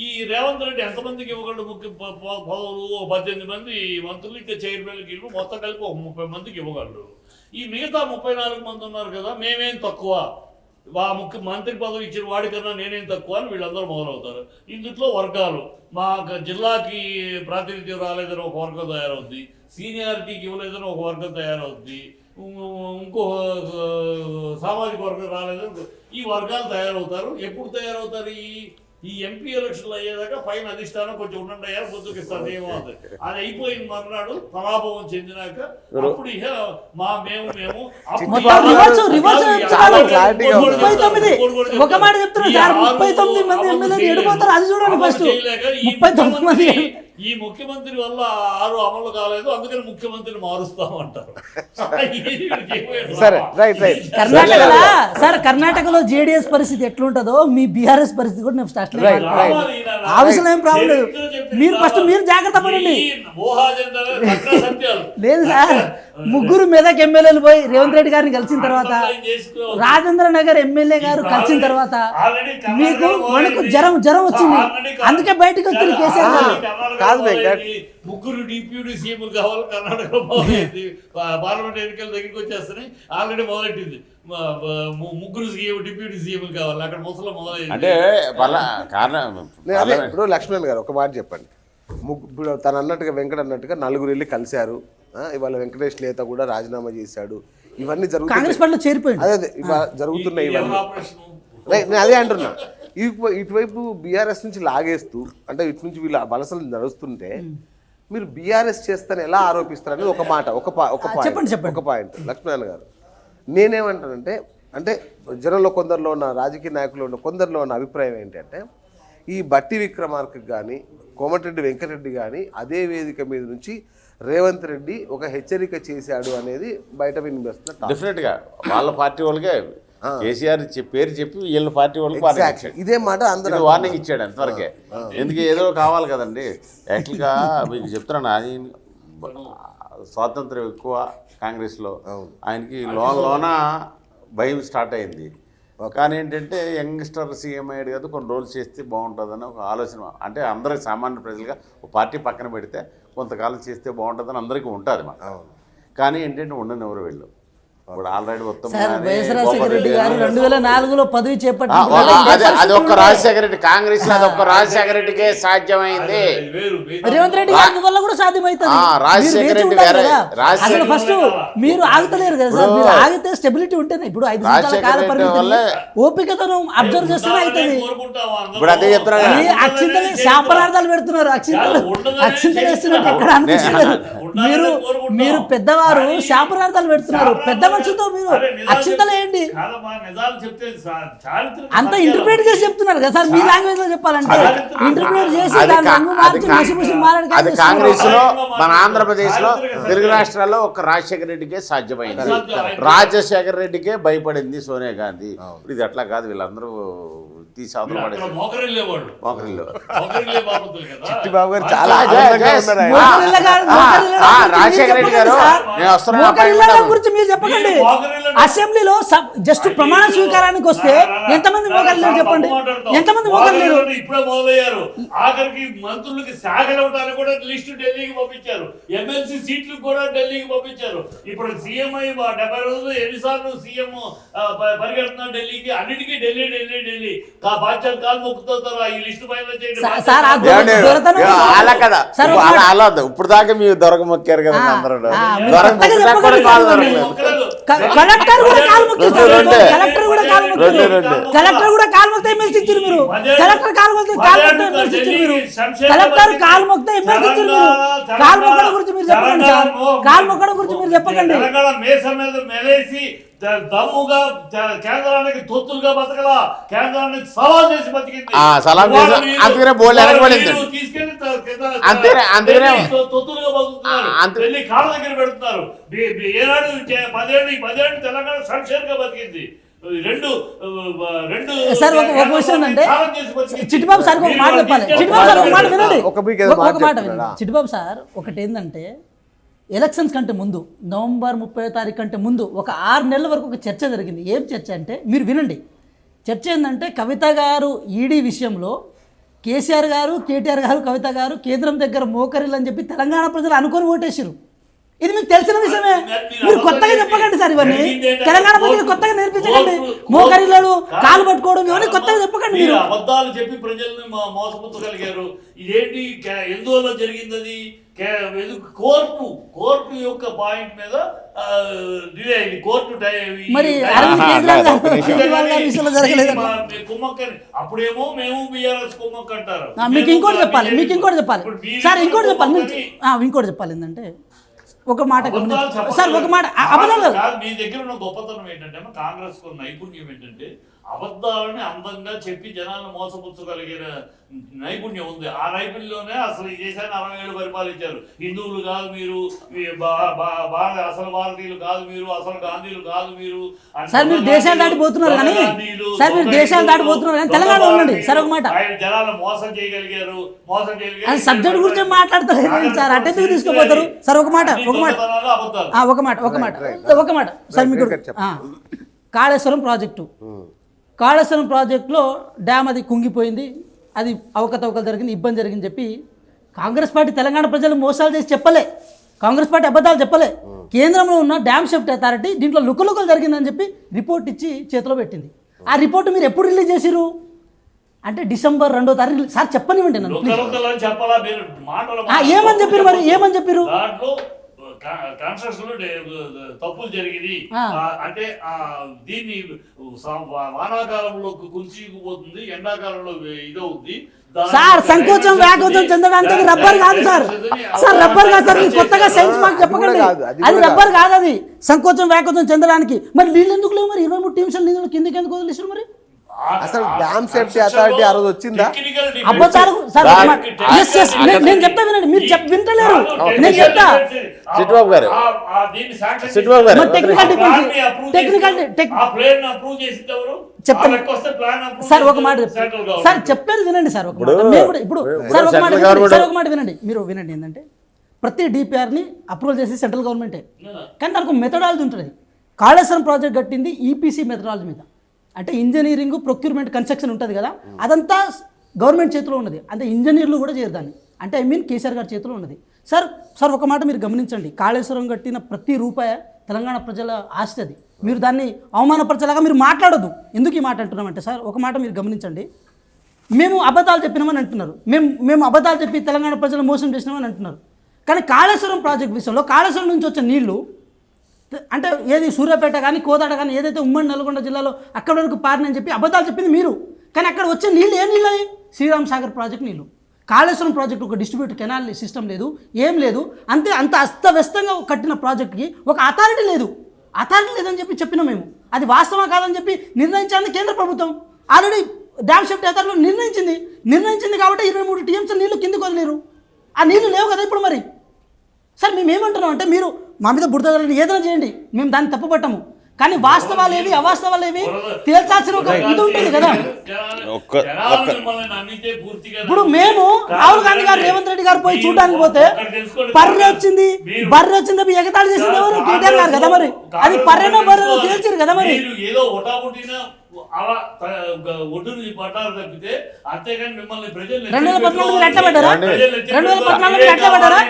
ఈ రేవంత్ రెడ్డి ఎంతమందికి ఇవ్వగలడు? ముఖ్య పదవులు 18 మంది మంత్రులు, ఇంకా చైర్మన్కి మొత్తం కలిపి 30 మందికి ఇవ్వగలడు. ఈ మిగతా 34 మంది ఉన్నారు కదా, మేమేం తక్కువ, మంత్రి పదవి ఇచ్చిన వాడికన్నా నేనేం తక్కువ అని వీళ్ళందరూ మొదలవుతారు. ఇందులో వర్గాలు, మా జిల్లాకి ప్రాతినిధ్యం రాలేదని ఒక వర్గం తయారవుద్ది, సీనియారిటీకి ఇవ్వలేదని ఒక వర్గం తయారవుద్ది, ఇంకో సామాజిక వర్గం రాలేదని ఈ వర్గాలు తయారవుతారు. ఎప్పుడు తయారవుతారు? ఈ ఎంపీ ఎలక్షన్లు అయ్యేదాకా పైన అధిష్టానం కొంచెం ఉండండి అయ్యా, పొద్దుకిస్తాను ఏమో అది అయిపోయిన మర్నాడు పరాభవం చెందినాక అప్పుడు ఇక మేము ఒక మాట చెప్తున్నారు 39 మంది ఎమ్మెల్యేలు ఎడిపోతారు. అది చూడండి ఫస్ట్ 39 మంది. ఈ ముఖ్యమంత్రి వల్ల 6 అమలు కాలేదు, అందుకని ముఖ్యమంత్రిని మారుస్తామంటారు. కర్ణాటకలో సార్, కర్ణాటకలో జేడీఎస్ పరిస్థితి ఎట్లుంటుందో మీ బీఆర్ఎస్ పరిస్థితి కూడా నేను స్టార్ట్ ఆ విషయంలో ఏం ప్రాబ్లం లేదు. మీరు ఫస్ట్ మీరు జాగ్రత్త పడండి. లేదు సార్, ముగ్గురు మెదక్ ఎమ్మెల్యేలు పోయి రేవంత్ రెడ్డి గారిని కలిసిన తర్వాత, రాజేంద్ర నగర్ ఎమ్మెల్యే గారు కలిసిన తర్వాత మీకు మనకు జ్వరం వచ్చింది, అందుకే బయటకు వచ్చింది కేసీఆర్ గారు. ముగ్గురు డిప్యూటీ సీఎంలు కావాలి కర్ణాటకలో. పార్లమెంట్ ఎన్నికల దగ్గరికి వచ్చేస్తున్నాయి, ఆల్రెడీ మొదలెట్టింది. ముగ్గురు డిప్యూటీ సీఎంలు కావాలి అక్కడ ముసలో మొదలైంది. అంటే ఇప్పుడు లక్ష్మణ్ గారు ఒక మాట చెప్పండి. ఇప్పుడు తను అన్నట్టుగా వెంకట అన్నట్టుగా 4 వెళ్ళి కలిశారు. ఇవాళ వెంకటేష్ నేత కూడా రాజీనామా చేశాడు. ఇవన్నీ జరుగుతున్నాయి. అదే ఇవాళ జరుగుతున్నాయి ఇవన్నీ. నేను అదే అంటున్నా. ఇటువైపు బీఆర్ఎస్ నుంచి లాగేస్తూ, అంటే ఇటు నుంచి వీళ్ళ వలసలు నడుస్తుంటే మీరు బీఆర్ఎస్ చేస్తారని ఎలా ఆరోపిస్తారని ఒక మాట, ఒక పాయింట్ లక్ష్మణ్ గారు. నేనేమంటానంటే, అంటే జనంలో కొందరిలో ఉన్న రాజకీయ నాయకులు ఉన్న కొందరిలో ఉన్న అభిప్రాయం ఏంటంటే, ఈ బట్టి విక్రమార్క కానీ కోమటిరెడ్డి వెంకటరెడ్డి కానీ అదే వేదిక మీద నుంచి రేవంత్ రెడ్డి ఒక హెచ్చరిక చేశాడు అనేది బయట వినిపిస్తున్న డెఫినెట్గా వాళ్ళ పార్టీ వాళ్ళకే కేసీఆర్ పేరు చెప్పి వీళ్ళ పార్టీ వాళ్ళకి వార్నింగ్ ఇచ్చాడు. ఇదే మాట అందరూ వార్నింగ్ ఇచ్చాడు అంతవరకే. ఎందుకు ఏదో కావాలి కదండి. యాక్చువల్గా మీకు చెప్తున్నాను, అది స్వాతంత్రం ఎక్కువ కాంగ్రెస్లో, ఆయనకి లోన భయం స్టార్ట్ అయింది. కానీ ఏంటంటే యంగ్స్టర్ సీఎం అయ్యాడు కదా, కొన్ని రోజులు చేస్తే బాగుంటుందని ఒక ఆలోచన. అంటే అందరికి సామాన్య ప్రజలుగా ఒక పార్టీ పక్కన పెడితే కొంతకాలం చేస్తే బాగుంటుందని అందరికీ ఉంటుంది మాట. కానీ ఏంటంటే ఉండనివ్వరు వీళ్ళు. ఇప్పుడు ఆల్రెడీ మొత్తం వైఎస్ రాజశేఖర రెడ్డి గారు 2004లో పదవి చేపట్టి అది ఒక్క రాజశేఖర రెడ్డి కాంగ్రెస్ లో అదొక్క రాజశేఖర రెడ్డికే సాధ్యమైంది. రేవంత్ రెడ్డి గారి వల్ల కూడా సాధ్యమవుతుంది. రాజశేఖర రెడ్డి వేరే అసలు ఫస్ట్ మీరు ఆగుతలేరు కదా సార్. మీరు ఆగితే స్టెబిలిటీ ఉంటేనే. ఇప్పుడు 5 సంవత్సరాల కాల పరిమితి ఓపికతో అబ్జర్వ్ చేస్తేనే అవుతుంది. ఇప్పుడు అదే చెప్తున్నా, అక్షింతలే శాపనార్థాలు పెడుతున్నారు. అక్షింతలు వేస్తున్నట్టు ఎక్కడ అనిపించలేదు. మీరు పెద్దవారు శాపనార్థాలు పెడుతున్నారు. పెద్ద మనుషులతో మీరు అక్షింతలు ఏంటి అంత ఇంటర్ప్రిట్ చేసి చెప్తున్నారు కదా సార్. మీ లాంగ్వేజ్ లో చెప్పాలంటే ఇంటర్ప్రిట్ చేసి అది కాంగ్రెస్ లో మన ఆంధ్రప్రదేశ్ లో తెలుగు రాష్ట్రాల్లో ఒక రాజశేఖర రెడ్డికే సాధ్యమైంది. రాజశేఖర రెడ్డికే భయపడింది సోనియా గాంధీ. ఇది అట్లా కాదు, వీళ్ళందరూ తీసి అవతల పడేసి మోకరిల్లు చిట్టిబాబు గారు చాలా రాజశేఖర రెడ్డి గారు గురించి మీరు చెప్పకండి. అసెంబ్లీలో జస్ట్ ప్రమాణ స్వీకారానికి వస్తే ఎంతమంది మోకరిల్లారు చెప్పండి. ఎంతమంది మోకరిల్లారు? ఇప్పుడే మొదలయ్యారు. ఆఖరికి మంత్రులకి శాఖలవటానికి కూడా లిస్టు ఢిల్లీకి పంపించారు. ఎమ్మెల్సీ సీట్లు కూడా ఢిల్లీకి పంపించారు. ఇప్పుడు సీఎం అయ్యి 70 రోజులు ఎన్నిసార్లు సీఎం పరిగెడుతున్నారు ఢిల్లీకి. అన్నిటికీ ఢిల్లీ ఢిల్లీ ఢిల్లీ బాధ్యత కాలు మొక్కుతారు. ఈ లిస్టు పైన అలా కదా. అలా ఇప్పుడు దాకా మీరు దొరక మొక్కారు కదా అందరూ. కలెక్టర్ కూడా కాలు మొక్కారు. కలెక్టర్ కూడా కాలు మొక్కితే ఎమ్మెల్సీ ఇచ్చారు మీరు. కలెక్టర్ కాలు మొక్కితే ఎమ్మెల్సీ ఇచ్చారు మీరు. కలెక్టర్ కాలు మొక్కితే ఎమ్మెల్సీ ఇచ్చారు మీరు. కాలు మొక్కడం గురించి మీరు చెప్పకండి సార్. కాలు మొక్కడం గురించి మీరు చెప్పకండి. దమ్ముగా కేంద్రానికి తొత్తులుగా బతకలా, కేంద్రానికి సవాల్ చేసి బతికింది. తొత్తులుగా బతుకుతున్నారు. ఢిల్లీ కాళ్ళ దగ్గర పెడుతున్నారు. ఏనాడు 10 ఏళ్ళు తెలంగాణ సంక్షేమంగా బతికింది. సార్ ఒక క్వశ్చన్ అంటే చిట్టిబాబు సార్ ఒక మాట చెప్పాలి. చిట్టిబాబు సార్ ఒక మాట వినండి. ఒక మాట వినండి. చిట్టిబాబు సార్ ఒకటి ఏంటంటే ఎలక్షన్స్ కంటే ముందు నవంబర్ 30వ తారీఖు కంటే ముందు ఒక 6 నెలల వరకు ఒక చర్చ జరిగింది. ఏం చర్చ అంటే మీరు వినండి. చర్చ ఏంటంటే కవిత గారు ఈడీ విషయంలో కేసీఆర్ గారు కేటీఆర్ గారు కవిత గారు కేంద్రం దగ్గర మోకరిల్లు అని చెప్పి తెలంగాణ ప్రజలు అనుకొని ఓటేసారు. ఇది మీకు తెలిసిన విషయమే. మీరు కొత్తగా చెప్పకండి సార్. ఇవన్నీ తెలంగాణ ప్రజలు కొత్తగా నేర్పించకండి. మోకరిల్లు కాలు పట్టుకోవడం ఇవన్నీ కొత్తగా చెప్పకండి. మీరు అబద్ధాలు చెప్పి ప్రజల్ని మోసపుచ్చగలిగారు. ఇదేంటి ఎందువల్ల జరిగింది? అది కోర్టు యొక్క పాయింట్ మీద డిలే అయింది. కోర్టు మరి అప్పుడేమో మేము బీఆర్ఎస్ కుమ్మక్క అంటారు. మీకు ఇంకోటి చెప్పాలి సార్. ఇంకోటి చెప్పాలి ఏంటంటే ఒక మాట సార్, ఒక మాట మీ దగ్గర ఉన్న గొప్పతనం ఏంటంటే కాంగ్రెస్ నైపుణ్యం ఏంటంటే అబద్ధాలని అందంగా చెప్పి జనాలను మోసపుచ్చగలిగిన నైపుణ్యం ఉంది. ఆ నైపుణ్యంలోనే అసలు ఈ దేశాన్ని 60 ఏళ్ళు పరిపాలించారు. హిందువులు కాదు మీరు, అసలు భారతీయులు కాదు మీరు, అసలు గాంధీలు కాదు మీరు. సార్ మీరు దేశాలు దాటిపోతున్నారు కానీ సార్ మీరు దేశాలు దాటిపోతున్నారు కానీ తెలంగాణ ఉండండి సార్. ఒక మాట ఆయన జనాలను మోసం చేయగలిగారు. సబ్జెక్ట్ గురించి మాట్లాడతారు సార్. అటు ఎందుకు తీసుకుపోతారు సార్? ఒక మాట సార్. మీకు కాళేశ్వరం ప్రాజెక్టులో డ్యామ్ అది కుంగిపోయింది, అది అవకతవకలు జరిగింది, ఇబ్బంది జరిగింది చెప్పి కాంగ్రెస్ పార్టీ తెలంగాణ ప్రజలు మోసాలు చేసి చెప్పలే. కాంగ్రెస్ పార్టీ అబద్ధాలు చెప్పలే. కేంద్రంలో ఉన్న డ్యామ్ సేఫ్టీ అథారిటీ దీంట్లో లుకలుకలు జరిగిందని చెప్పి రిపోర్ట్ ఇచ్చి చేతిలో పెట్టింది. ఆ రిపోర్ట్ మీరు ఎప్పుడు రిలీజ్ చేసిరు అంటే డిసెంబర్ 2వ తారీఖు. సార్ చెప్పనివ్వండి నన్ను. ఏమని చెప్పారు? కన్స్ట్రక్షన్ తప్పులు జరిగింది అంటే దీన్ని వానాకాలంలో కుల్చిపోతుంది, ఎండాకాలంలో ఇదవుతుంది. సార్ సంకోచం వ్యాకోచం చెందడానికి అది రబ్బర్ కాదు సార్. రబ్బర్ కాదు సార్. కొత్తగా సైన్స్ మాకు చెప్పకండి. అది రబ్బర్ కాదు, అది సంకోచం వ్యాకోచం చెందడానికి. మరి నీళ్ళు ఎందుకు లేవు? మరి 23 టీమ్స్ నీళ్ళు కిందకి ఎందుకు వదిలేసారు? మరి అసలు డ్యామ్ సేఫ్టీ అథారిటీ ఆ రోజు వచ్చిందా? అబద్ధాలు సార్ yes, yes, నేను చెప్తా వినండి, మీరు వింటలేరు, నేను చెప్తా. చిట్టుబాబు గారు మరి సార్ ఒక మాట సార్ చెప్పేది వినండి సార్, ఒక మాట మేము కూడా ఇప్పుడు సార్ ఒక మాట వినండి, సార్ ఒక మాట వినండి, మీరు వినండి. ఏంటంటే ప్రతి డిపిఆర్ని అప్రూవల్ చేసి సెంట్రల్ గవర్నమెంటే, కానీ దానికి మెథడాలజీ ఉంటుంది. కాళేశ్వరం ప్రాజెక్ట్ కట్టింది ఈపీసీ మెథడాలజీ మీద, అంటే ఇంజనీరింగ్ ప్రొక్యూర్మెంట్ కన్స్ట్రక్షన్ ఉంటుంది కదా, అదంతా గవర్నమెంట్ చేతిలో ఉన్నది. అంటే ఇంజనీర్లు కూడా చేయరు దాన్ని, అంటే ఐ మీన్ కేసీఆర్ గారి చేతిలో ఉన్నది. సార్ ఒక మాట మీరు గమనించండి, కాళేశ్వరం కట్టిన ప్రతి రూపాయి తెలంగాణ ప్రజల ఆస్తి. అది మీరు దాన్ని అవమానపరచేలాగా మీరు మాట్లాడొద్దు. ఎందుకు ఈ మాట అంటున్నామంటే సార్ ఒక మాట మీరు గమనించండి, మేము అబద్ధాలు చెప్పినామని అంటున్నారు, మేము అబద్ధాలు చెప్పి తెలంగాణ ప్రజలు మోసం చేసినామని అంటున్నారు. కానీ కాళేశ్వరం ప్రాజెక్ట్ విషయంలో కాళేశ్వరం నుంచి వచ్చే నీళ్లు అంటే ఏది సూర్యాపేట కానీ కోదాడ కానీ ఏదైతే ఉమ్మడి నల్గొండ జిల్లాలో అక్కడ వరకు పారినని చెప్పి అబద్ధాలు చెప్పింది మీరు. కానీ అక్కడ వచ్చే నీళ్ళు ఏ నీళ్ళు అయ్యి శ్రీరామ్ సాగర్ ప్రాజెక్ట్ నీళ్ళు. కాళేశ్వరం ప్రాజెక్టు ఒక డిస్ట్రిబ్యూటర్ కెనాల్ సిస్టమ్ లేదు, ఏం లేదు, అంత అస్తవ్యస్తంగా కట్టిన ప్రాజెక్టుకి ఒక అథారిటీ లేదని చెప్పినాం మేము. అది వాస్తవం కాదని చెప్పి నిర్ణయించాలని కేంద్ర ప్రభుత్వం ఆల్రెడీ డ్యామ్ సేఫ్టీ అథారిటీలో నిర్ణయించింది కాబట్టి 23 టీఎంసీ నీళ్లు కిందకు వదిలేరు. ఆ నీళ్లు లేవు కదా ఇప్పుడు. మరి సార్ మేము ఏమంటున్నాం అంటే మీరు మా మీద బురదలని ఏదైనా చేయండి, మేము దాన్ని తప్పుపట్టము, కానీ వాస్తవాలు ఏవి అవాస్తవాలు ఏవి తేల్చాల్సిన ఒక ఇది ఉంటుంది కదా. ఇప్పుడు మేము రాహుల్ గాంధీ గారు రేవంత్ రెడ్డి గారు పోయి చూడడానికి పోతే బర్రె వచ్చింది ఎగతాళి చేసింది ఎవరు? కేటీఆర్ గారు కదా. మరి అది పర్రెనో బర్రెనో తేల్చారు కదా. మరి అలా ఒడ్డుని పట్టారు తప్పితే అంతేగాని మిమ్మల్ని ప్రజలు 2014 మీరు అట్లా పడ్డారా? 2014 మీరు అట్లా పడ్డారా?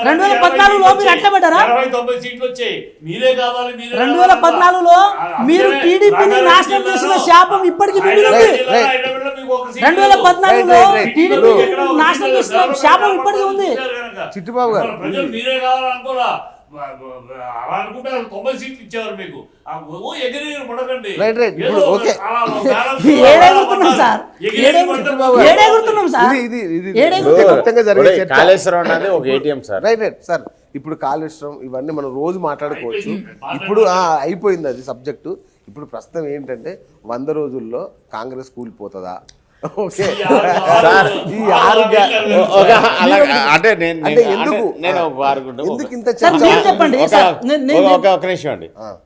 2014లో మీరు అట్లా పడ్డారా? 90 సీట్లు వచ్చాయి, మీరే కావాలి. 2014లో మీరు టీడీపీని నాశనం చేసిన శాపం ఇప్పటికీ ఉంది. 2014లో టీడీపీని నాశనం చేసిన శాపం ఇప్పటికీ ఉంది. చిట్టుబాబు గారు ప్రజలు మీరే కావాలనుకోరా, అలా అనుకుంటే 90 సీట్లు ఇచ్చేవారు మీకు. ఎగిరి పడకండి. కాళేశ్వరం అనేది ఒక ఏటీఎం సార్. Right sir. ఇప్పుడు కాళేశ్వరం ఇవన్నీ మనం రోజు మాట్లాడుకోవచ్చు. ఇప్పుడు అయిపోయింది అది సబ్జెక్టు. ఇప్పుడు ప్రస్తుతం ఏంటంటే 100 రోజుల్లో కాంగ్రెస్ కూలిపోతుందా? ఓకే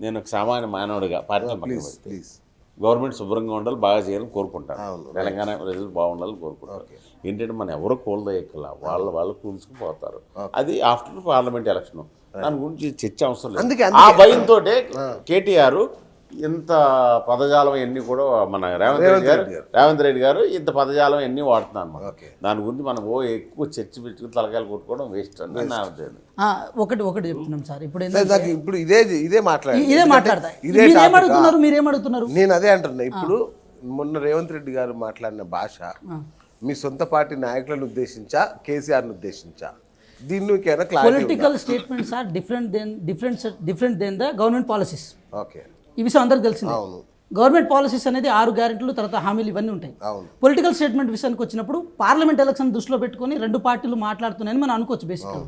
నేను ఒక సామాన్య మానవుడిగా గవర్నమెంట్ శుభ్రంగా ఉండాలి, బాగా చేయాలని కోరుకుంటాను. తెలంగాణ ప్రజలు బాగుండాలని కోరుకుంటారు. ఏంటంటే మనం ఎవరో కోల్దయ్యక్కల వాళ్ళు కూల్చుకుపోతారు. అది ఆఫ్టర్ పార్లమెంట్ ఎలక్షన్, దాని గురించి చర్చ అవసరం లేదు. ఆ భయంతో కేటీఆర్ ఇంత పదజాలం ఎన్ని కూడా మన రేవంత్ రెడ్డి గారు ఇంత పదజాలం ఎన్ని వాడుతున్నాను అన్నమాట. దాని గురించి మనం ఎక్కువ చర్చ పెట్టుకుని తలకాయలు కొట్టుకోవడం వేస్ట్ అని నా ఉద్దేశం. ఒకటి చెప్తున్నాం సార్. ఇప్పుడు ఇదే మాట్లాడతా. మీరేమడుగుతున్నారు? నేను అదే అంటున్నా. ఇప్పుడు మొన్న రేవంత్ రెడ్డి గారు మాట్లాడిన భాష మీ సొంత పార్టీ నాయకులను ఉద్దేశించా, కేసీఆర్ను ఉద్దేశించా? దీన్ని political statements are different than the government policies. Okay, ఈ విషయం అందరికి తెలిసింది. గవర్నమెంట్ పాలసీస్ అనేది 6 గ్యారెంటీలు, తర్వాత హామీలు ఇవన్నీ ఉంటాయి. పొలిటికల్ స్టేట్మెంట్ విషయానికి వచ్చినప్పుడు పార్లమెంట్ ఎలక్షన్ దృష్టిలో పెట్టుకొని 2 పార్టీలు మాట్లాడుతున్నాయని మనం అనుకోవచ్చు బేసిక్గా.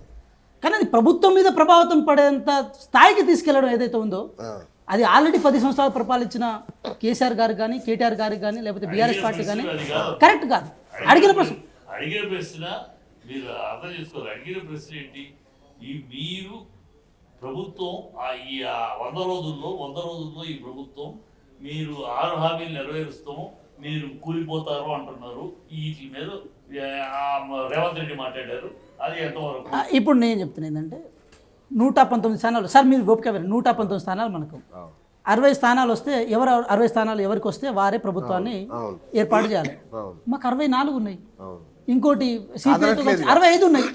కానీ అది ప్రభుత్వం మీద ప్రభావితం పడేంత స్థాయికి తీసుకెళ్లడం ఏదైతే ఉందో అది ఆల్రెడీ 10 సంవత్సరాలు పరిపాలించిన కేసీఆర్ గారు కానీ, కేటీఆర్ గారికి కానీ, లేకపోతే బీఆర్ఎస్ పార్టీ కానీ కరెక్ట్ కాదు. అడిగిన ప్రశ్న మీరు అర్థం చేసుకోవాలి. అడిగిన ప్రశ్న ఏంటి? మీరు ప్రభుత్వం ఈ 100 రోజుల్లో ఈ ప్రభుత్వం మీరు 6 హామీలు నెరవేరుస్తాం, మీరు కూలిపోతారు అంటున్నారు. వీటి మీద రేవంత్ రెడ్డి మాట్లాడారు. అది ఎంతవరకు? ఇప్పుడు నేను చెప్తున్నా ఏంటంటే 119 స్థానాలు సార్, మీరు ఓపిక 119 స్థానాలు మనకు 60 స్థానాలు వస్తే 60 స్థానాలు ఎవరికి వస్తే వారే ప్రభుత్వాన్ని ఏర్పాటు చేయాలి. మాకు 64 ఉన్నాయి. ఇంకోటి సీపీఐతో 65 ఉన్నాయి.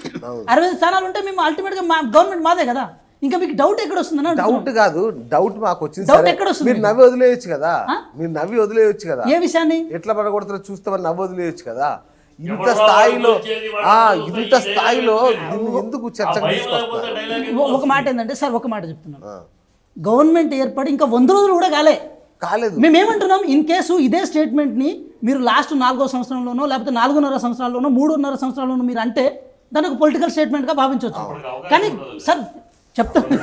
65 స్థానాలు ఉంటే మేము అల్టిమేట్గా మా గవర్నమెంట్ మాదే కదా. ఇంకా మీకు డౌట్ ఎక్కడ వస్తుందన్న? డౌట్ కాదు, డౌట్ మాకు వచ్చింది. డౌట్ ఎక్కడ వస్తుంది? మీరు నవ్వి వదిలేయచ్చు కదా. ఏ విషయాన్ని ఎట్లా పడగొడతారో చూస్తామని నవ్వి వదిలేయచ్చు కదా. ఇంత స్థాయిలో ఎందుకు చర్చకు తీసుకొస్తారు? ఒక మాట ఏంటంటే సార్, ఒక మాట చెప్తున్నాను, గవర్నమెంట్ ఏర్పడి ఇంకా 100 రోజులు కూడా కాలేదు. మేమేమంటున్నాం, ఇన్ కేసు ఇదే స్టేట్మెంట్ని మీరు లాస్ట్ 4వ సంవత్సరంలోనో లేకపోతే 4.5 సంవత్సరాల్లోనో 3.5 సంవత్సరాల్లోనో మీరు అంటే దానికి పొలిటికల్ స్టేట్మెంట్గా భావించవచ్చు. కానీ సార్ చెప్తాను.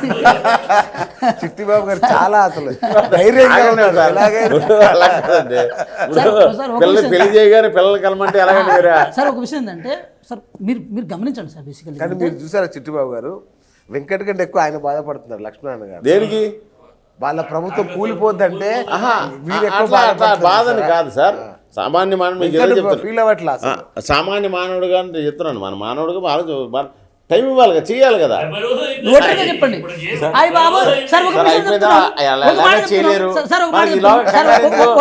చిట్టిబాబు గారు చాలా అసలు ధైర్యంగా ఉన్నారు. ఎలాగైనా అలా కాదండి. ఇప్పుడు సార్, ఒక పిల్లలు పెళ్లి చేయగానే పిల్లలు కలమంటే ఎలాగండి మీరు? సార్ ఒక విషయం ఏంటంటే సార్ మీరు గమనించండి సార్ బేసికలీ. కానీ మీరు చూసారా చిట్టిబాబు గారు వెంకట కంటే ఎక్కువ ఆయన బాధపడుతున్నారు లక్ష్మీనారాయణ గారు. దేనికి? వాళ్ళ ప్రభుత్వం కూలిపోద్దంటే వీరు ఎక్కువ అట్లా బాధపడుతున్నారు బాధని చూసారా? కాదు సార్, సామాన్య మానవుడు మీకు ఏదో వెంకట చెప్తాను. ఫీల్ అవ్వట్లా అసలు. సామాన్య మానవుడుగా అంటే చెప్తున్నాను, మన మానవుడుగా బాగా టైం ఇవ్వాలి కదా, చేయాలి కదా. ఓటర్గా చెప్పండి. అయ్యి బాబు సార్ ఒక సార్ విషయం అయిపోయిందా? చెప్తున్నాను. ఒక మాట ఎలాగ చేయలేరు, చెప్తున్నాను. సార్ ఒక మాట మనకి చెప్తున్నాను. ఇలాగ సార్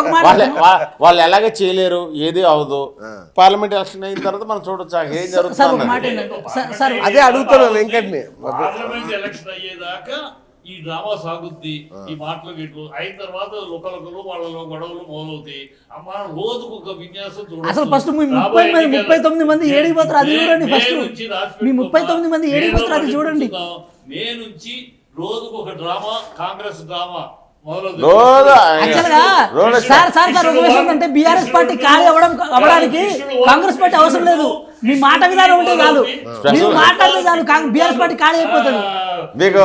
ఒక మాట చెప్తున్నాను. వాళ్ళు ఎలాగ చేయలేరు, ఏది అవదు. పార్లమెంట్ ఎలక్షన్ అయిన తర్వాత మనం చూడొచ్చు ఏం సార్ ఒక జరుగుతుంది. మాట ఏంటంటే సార్ అదే అడుగుతున్నాను వెంకట్ని. పార్లమెంట్ ఎలక్షన్ అయ్యేదాకా ఈ డ్రామా సాగుద్ది, ఈ మాటలు గిట్లు అయిన తర్వాత లుకలుకలు వాళ్ళలో గొడవలు మొదలవుతాయి. అమ్మ రోజుకు ఒక విన్యాసం చూడొచ్చు. అసలు ఫస్ట్ మీ 39 మంది ఏడికి పోతారు అది చూడండి. ఫస్ట్ మీ 39 మంది ఏడికి పోతారు అది చూడండి. మే నుంచి రోజుకు ఒక డ్రామా, కాంగ్రెస్ డ్రామా మొదలవుతుంది. రోజు యాక్చువల్గా సార్ ఒక విషయం అంటే బీఆర్ఎస్ పార్టీ ఖాళీ అవ్వడానికి కాంగ్రెస్ పార్టీ అవసరం లేదు. మీ మాట విధానం ఉంటే చాలు, మీరు మాట్లాడితే చాలు, బీఆర్ఎస్ పార్టీ ఖాళీ అయిపోతుంది. మీకు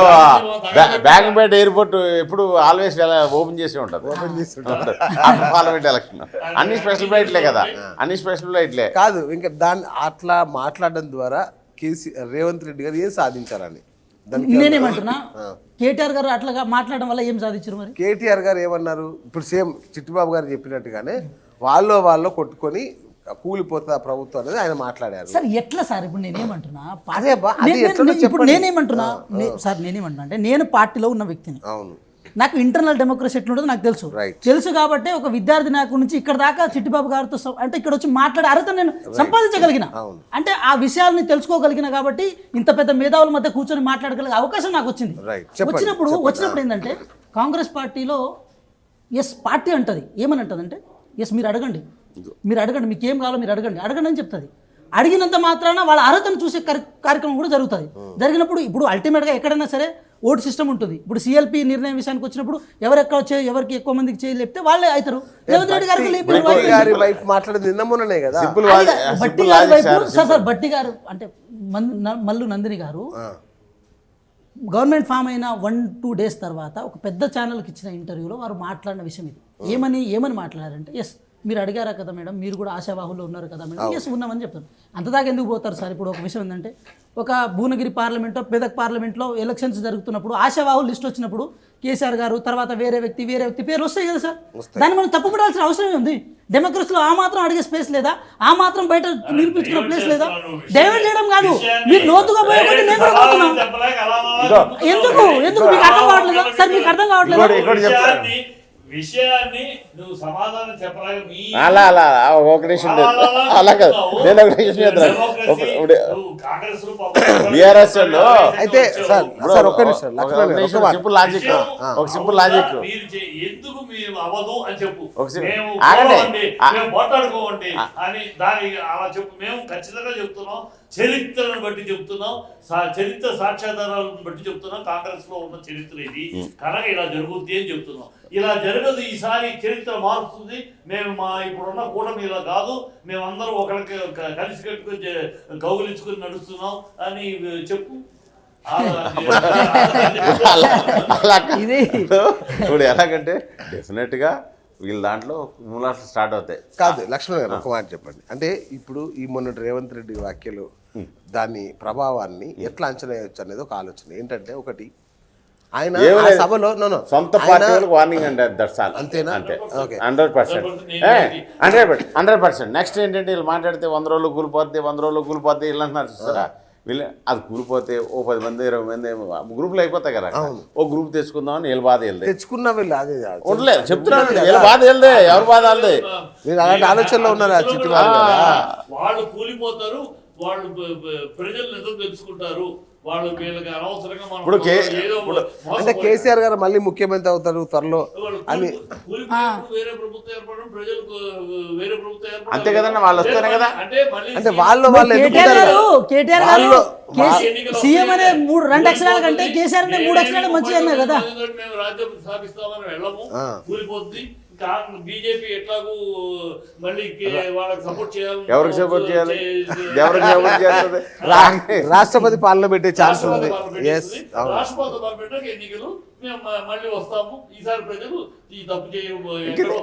బ్యాగంపేట ఎయిర్పోర్ట్ ఎప్పుడు ఆల్వేస్ ఓపెన్ చేసి ఉంటుంది పార్లమెంట్ ఎలక్షన్. అన్ని స్పెషల్ ఫ్లైట్లే కదా, అన్ని స్పెషల్ ఫ్లైట్లే కాదు ఇంకా దాన్ని అట్లా మాట్లాడడం ద్వారా రేవంత్ రెడ్డి గారు ఏం సాధించారని నేనేమంటున్నా, కేటీఆర్ గారు అట్లాగా మాట్లాడడం వల్ల ఏం సాధించారు మరి? కేటీఆర్ గారు ఏమన్నారు? ఇప్పుడు సేమ్ చిట్టిబాబు గారు చెప్పినట్టుగానే వాళ్ళు కొట్టుకొని కూలిపోతుంది ప్రభుత్వం అనేది ఆయన మాట్లాడారు. సార్ ఎట్లా సార్? ఇప్పుడు నేనేమంటున్నా, అదే బా, అది ఎట్లనో ఇప్పుడు చెప్పండి. నేనేమంటున్నా సార్, నేనేమంటున్నా అంటే నేను పార్టీలో ఉన్న వ్యక్తిని. అవును, నాకు ఇంటర్నల్ డెమోక్రసీ ఎట్లుంటుందో నాకు తెలుసు. Right. తెలుసు కాబట్టి ఒక విద్యార్థి నాకు నుంచి ఇక్కడ దాకా చిట్టిబాబు గారితో అంటే ఇక్కడ వచ్చి మాట్లాడే అర్హత నేను సంపాదించగలిగిన, అంటే ఆ విషయాల్ని తెలుసుకోగలిగిన కాబట్టి ఇంత పెద్ద మేధావుల మధ్య కూర్చొని మాట్లాడగలిగే అవకాశం నాకు వచ్చింది. Right. చెప్పండి, వచ్చినప్పుడు ఏంటంటే కాంగ్రెస్ పార్టీలో పార్టీ అంటది ఏమని అంటదంటే మీరు అడగండి మీకు ఏం కావాలో మీరు అడగండి అని చెప్తుంది. అడిగినంత మాత్రాన వాళ్ళ అర్హతను చూసే కార్యక్రమం కూడా జరుగుతుంది. జరిగినప్పుడు ఇప్పుడు అల్టిమేట్గా ఎక్కడైనా సరే ఓటు సిస్టమ్ ఉంటుంది. ఇప్పుడు సిఎల్పి నిర్ణయం విషయానికి వచ్చినప్పుడు ఎవరికి ఎక్కువ మందికి చేయలేపితే వాళ్ళే అవుతారు. రేవంత్ రెడ్డి గారికి వైఫ్ మాట్లాడేది నిన్న మొన్ననే కదా. బట్టి గారి వైపు సార్ బట్టి గారు అంటే మల్లు నందిని గారు గవర్నమెంట్ ఫామ్ అయిన 1-2 డేస్ తర్వాత ఒక పెద్ద ఛానల్కి ఇచ్చిన ఇంటర్వ్యూలో వారు మాట్లాడిన విషయం ఇది. ఏమని మాట్లాడారంటే మీరు అడిగారా కదా మేడం, మీరు కూడా ఆశావాహుల్లో ఉన్నారు కదా మేడం, ఉన్నామని చెప్తారు. అంతదాకా ఎందుకు పోతారు సార్? ఇప్పుడు ఒక విషయం ఏంటంటే ఒక భువనగిరి పార్లమెంటో మెదక్ పార్లమెంట్లో ఎలక్షన్స్ జరుగుతున్నప్పుడు ఆశావాహులు లిస్ట్ వచ్చినప్పుడు కేసీఆర్ గారు తర్వాత వేరే వ్యక్తి పేర్లు వస్తాయి కదా సార్. దాన్ని మనం తప్పుపడాల్సిన అవసరమే ఉంది. డెమోక్రసీలో ఆ మాత్రం అడిగే స్పేస్ లేదా? ఆ మాత్రం బయట నిరూపించుకున్న ప్లేస్ లేదా? డైవర్ట్ చేయడం కాదు, మీరు లోతుగా పోయేది నేను కూడా పోతున్నాం. ఎందుకు మీకు అర్థం కావట్లేదా సార్? మీకు అర్థం కావట్లేదు విషయాన్ని నువ్వు సమాధానం చెప్పరాగా అలా ఒక నిమిషం అలా కాదు, నేను ఒక నిమిషం బీఆర్ఎస్ అయితే సార్ ఒక్క నిమిషం సింపుల్ లాజిక్, ఒక సింపుల్ లాజిక్ ఎందుకు మేము అవ్వదు అని చెప్పు, ఆగండి మాట్లాడుకోండి అని దాని అలా చెప్పు. మేము ఖచ్చితంగా చెప్తున్నాం, చరిత్రను బట్టి చెప్తున్నాం, చరిత్ర సాక్ష్యాధారాలను బట్టి చెప్తున్నాం. కాంగ్రెస్ లో ఉన్న చరిత్ర ఇది కనుక ఇలా జరుగుద్ది అని చెప్తున్నాం. ఇలా జరగదు, ఈసారి చరిత్ర మారుస్తుంది. మేము ఇప్పుడున్న కూటమి ఇలా కాదు, మేమందరం ఒకరికి కలిసి కట్టుకుని కౌగులించుకుని నడుస్తున్నాం అని చెప్పు. ఇప్పుడు ఎలాగంటే డెఫినెట్గా వీళ్ళ దాంట్లో మూలాలు స్టార్ట్ అవుతాయి. కాదు లక్ష్మణ్ గారు ఒక మాట చెప్పండి. అంటే ఇప్పుడు ఈ మొన్నటి రేవంత్ రెడ్డి వ్యాఖ్యలు దాని ప్రభావాన్ని ఎట్లా అంచనా వేయొచ్చు అనేది ఒక ఆలోచన. ఏంటంటే ఒకటి ఆయన సభలో సొంత పార్టీ వార్నింగ్ అంటే అంతేనా? అంతే 100%. నెక్స్ట్ ఏంటంటే వీళ్ళు మాట్లాడితే 100 రోజులు కూలిపోద్ది వీళ్ళు అంటున్నారు చూస్తారా. వీళ్ళు అది కూలిపోతే 10 మంది 20 మంది గ్రూపులు అయిపోతాయి కదా. ఓ గ్రూప్ తెచ్చుకుందామని వీళ్ళ బాధ వెళ్తే తెచ్చుకున్నా వీళ్ళు అదే ఉండలేదు చెప్తున్నాను. వీళ్ళ బాధ వెళ్దే, ఎవరి బాధ వెళ్దే. మీరు అలాంటి ఆలోచనలో ఉన్నారు. వాళ్ళు కూలిపోతారు, వాళ్ళు ప్రజలు నిజం తెలుసుకుంటారు. వాళ్ళు వీళ్ళకి అనవసరంగా అంటే కేసీఆర్ గారు మళ్ళీ ముఖ్యమంత్రి అవుతారు త్వరలో అని వేరే ప్రభుత్వం ఏర్పడడం, ప్రజలకు వేరే ప్రభుత్వం ఏర్పడడం అంతే కదండి. వాళ్ళు వస్తేనే కదా. అంటే వాళ్ళు కేటీఆర్ గారు సీఎం అనే 2 అక్షరాల కంటే కేసీఆర్ అనే 3 అక్షరాలు మంచిగా కదా. మేము రాజ్యం స్థాపిస్తామని వెళ్ళము, కూలిపోద్ది. బీజేపీ ఎట్లాగూ మళ్ళీ వాళ్ళకి సపోర్ట్ చేయాలి. ఎవరికి సపోర్ట్ చేయాలి? ఎవరికి సపోర్ట్ చేస్తుంది? రాష్ట్రపతి పాలన పెట్టే ఛాన్స్ ఉంది. రాష్ట్రపతి పార్లమెంట్ ఎన్నికలు మేము మళ్ళీ వస్తాము. ఈసారి ప్రజలు ఈ తప్పు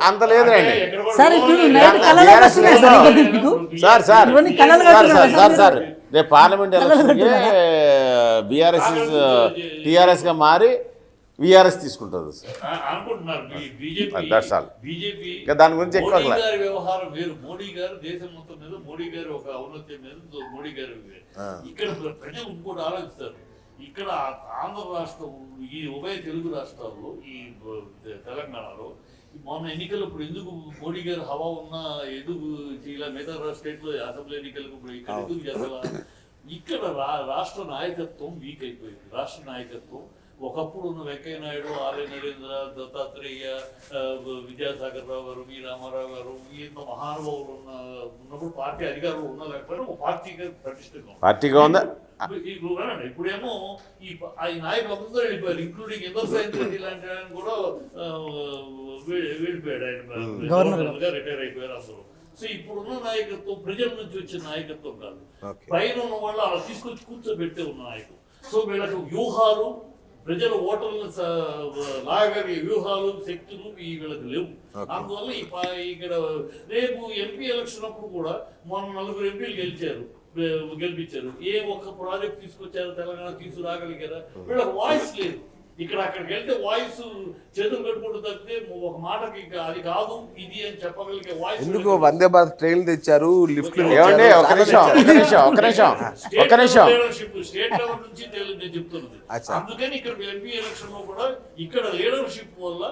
అంత లేదురండి సార్. ఇప్పుడు నైట్ కలలు వస్తున్నాయి సార్ ఇంకా మీకు. సార్ ఇవన్నీ కలలు కట్టుకున్నారా సార్ రేపు పార్లమెంట్ ఎలక్షన్కి బీఆర్ఎస్ టీఆర్ఎస్గా మారి వీఆర్ఎస్ తీసుకుంటుంది సార్ అనుకుంటున్నారు. బీజేపీ దాని గురించి ఎక్కువ మోడీ గారి వ్యవహారం వేరు. మోడీ గారు దేశం మొత్తం మీద మోడీ గారి ఒక ఔన్నత్యం మీద మోడీ గారి ఇక్కడ ప్రజలు ఇంకోటి ఆలోచిస్తారు. ఇక్కడ ఆంధ్ర రాష్ట్రం, ఈ ఉభయ తెలుగు రాష్ట్రాల్లో, ఈ తెలంగాణలో మొన్న ఎన్నికలు ఇప్పుడు ఎందుకు మోడీ గారు హవా ఉన్నా ఎందుకు ఇలా మిగతా స్టేట్లో అసెంబ్లీ ఎన్నికలకు ఇప్పుడు ఇక్కడ ఎందుకు జరగాల? ఇక్కడ రాష్ట్ర నాయకత్వం వీక్ అయిపోయింది. రాష్ట్ర నాయకత్వం ఒకప్పుడు ఉన్న వెంకయ్య నాయుడు, ఆర్య నరేంద్ర, దత్తాత్రేయ, విద్యాసాగర్ రావు గారు, వి రామారావు గారు, ఇంత మహానుభావులు ఉన్నప్పుడు పార్టీ అధికారులు ఉన్నా లేకపోయినా ఒక పార్టీగా ఉందా? ఇప్పుడేమో ఈ నాయకులు అందరూ వెళ్ళిపోయారు, ఇంక్లూడింగ్ ఇంద్రసేన్ రెడ్డి లాంటి ఆయన కూడా వెళ్ళిపోయాడు. ఆయన గవర్నర్గా రిటైర్ అయిపోయారు అందరూ. సో ఇప్పుడున్న నాయకత్వం ప్రజల నుంచి వచ్చిన నాయకత్వం కాదు, పైన ఉన్న వాళ్ళు అలా తీసుకొచ్చి కూర్చోబెట్టే ఉన్న నాయకులు. సో వీళ్ళకి వ్యూహాలు, ప్రజల ఓటర్లను లాగని వ్యూహాలు, శక్తులు వీళ్ళకి లేవు. అందువల్ల ఇక్కడ రేపు ఎంపీ ఎలక్షన్ అప్పుడు కూడా మొన్న 4 ఎంపీలు గెలిపించారు. ఏ ఒక్క ప్రాజెక్ట్ తీసుకొచ్చారు తెలంగాణ తీసుకురాగలిగారా? వీళ్ళకి వాయిస్ లేదు. ఇక్కడ అక్కడికి వెళ్తే వాయిస్ చేతులు కట్టుకుంటూ తప్పితే ఒక మాటకి అది కాదు ఇది అని చెప్పగలిగే వాయిస్. ఎందుకు వందే భారత్ ట్రైన్లు తెచ్చారు, లిఫ్ట్లు ఏమండి? ఒక నిమిషం స్టేట్ లెవెల్ నుంచి నేను చెప్తున్నది. అందుకని ఇక్కడ ఎంపీ ఎలక్షన్ లో కూడా ఇక్కడ లీడర్షిప్ వల్ల